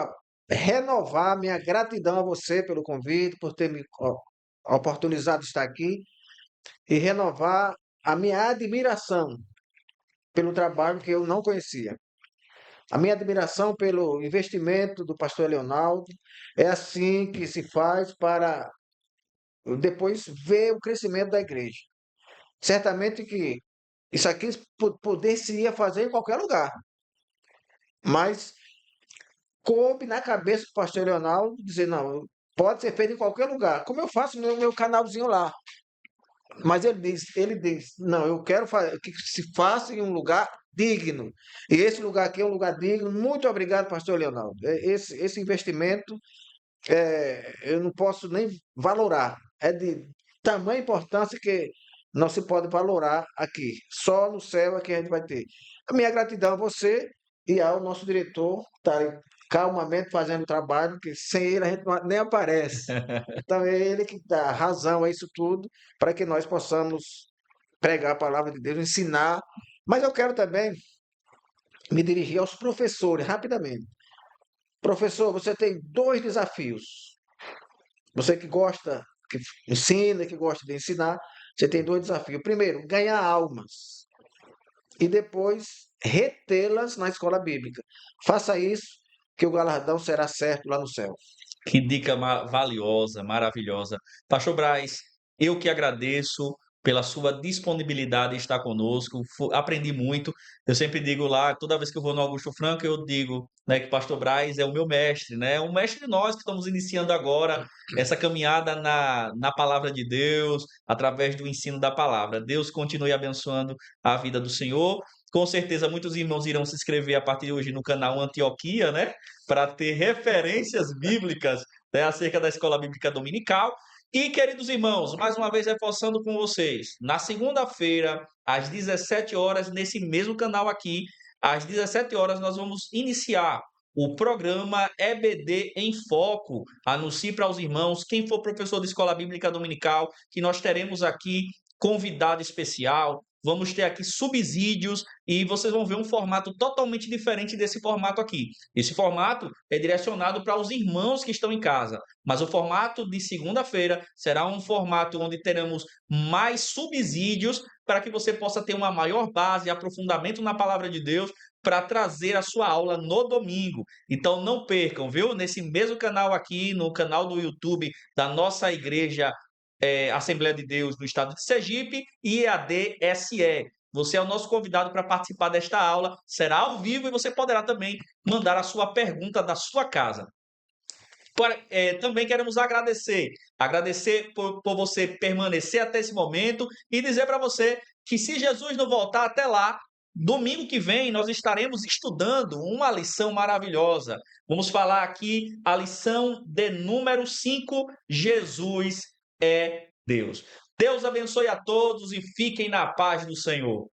[SPEAKER 2] renovar minha gratidão a você pelo convite, por ter me oportunizado estar aqui, e renovar a minha admiração pelo trabalho que eu não conhecia. A minha admiração pelo investimento do pastor Leonardo. É assim que se faz para depois ver o crescimento da igreja. Certamente que isso aqui poder-se-ia fazer em qualquer lugar, mas coube na cabeça do pastor Leonardo dizer, não, pode ser feito em qualquer lugar, como eu faço no meu canalzinho lá. Mas ele diz, não, eu quero que se faça em um lugar digno. E esse lugar aqui é um lugar digno. Muito obrigado, pastor Leonardo. Esse investimento, eu não posso nem valorar. É de tamanha importância que não se pode valorar aqui. Só no céu é que a gente vai ter. A minha gratidão a você e ao nosso diretor, que está calmamente fazendo o trabalho, que sem ele a gente nem aparece. Então é ele que dá razão a isso tudo, para que nós possamos pregar a palavra de Deus, ensinar. Mas eu quero também me dirigir aos professores, rapidamente. Professor, você tem dois desafios. Você que gosta, que ensina, que gosta de ensinar, você tem dois desafios. Primeiro, ganhar almas. E depois, retê-las na escola bíblica. Faça isso, que o galardão será certo lá no céu.
[SPEAKER 1] Que dica valiosa, maravilhosa. Pastor Braz, eu que agradeço pela sua disponibilidade em estar conosco. Aprendi muito. Eu sempre digo lá, toda vez que eu vou no Augusto Franco, eu digo, né, que Pastor Braz é o meu mestre, né? É um mestre de nós que estamos iniciando agora essa caminhada na palavra de Deus, através do ensino da palavra. Deus continue abençoando a vida do Senhor. Com certeza, muitos irmãos irão se inscrever a partir de hoje no canal Antioquia, né? Para ter referências bíblicas, né, acerca da escola bíblica dominical. E, queridos irmãos, mais uma vez reforçando com vocês, na segunda-feira, às 17 horas, nesse mesmo canal aqui, às 17 horas, nós vamos iniciar o programa EBD em Foco. Anuncie para os irmãos, quem for professor de escola bíblica dominical, que nós teremos aqui convidado especial, vamos ter aqui subsídios e vocês vão ver um formato totalmente diferente desse formato aqui. Esse formato é direcionado para os irmãos que estão em casa, mas o formato de segunda-feira será um formato onde teremos mais subsídios para que você possa ter uma maior base e aprofundamento na palavra de Deus para trazer a sua aula no domingo. Então não percam, viu? Nesse mesmo canal aqui, no canal do YouTube da nossa igreja Assembleia de Deus do Estado de Sergipe e EAD-SE. Você é o nosso convidado para participar desta aula, será ao vivo e você poderá também mandar a sua pergunta da sua casa. Também queremos agradecer por você permanecer até esse momento e dizer para você que se Jesus não voltar até lá, domingo que vem nós estaremos estudando uma lição maravilhosa. Vamos falar aqui a lição de número 5, Jesus é Deus. Deus abençoe a todos e fiquem na paz do Senhor.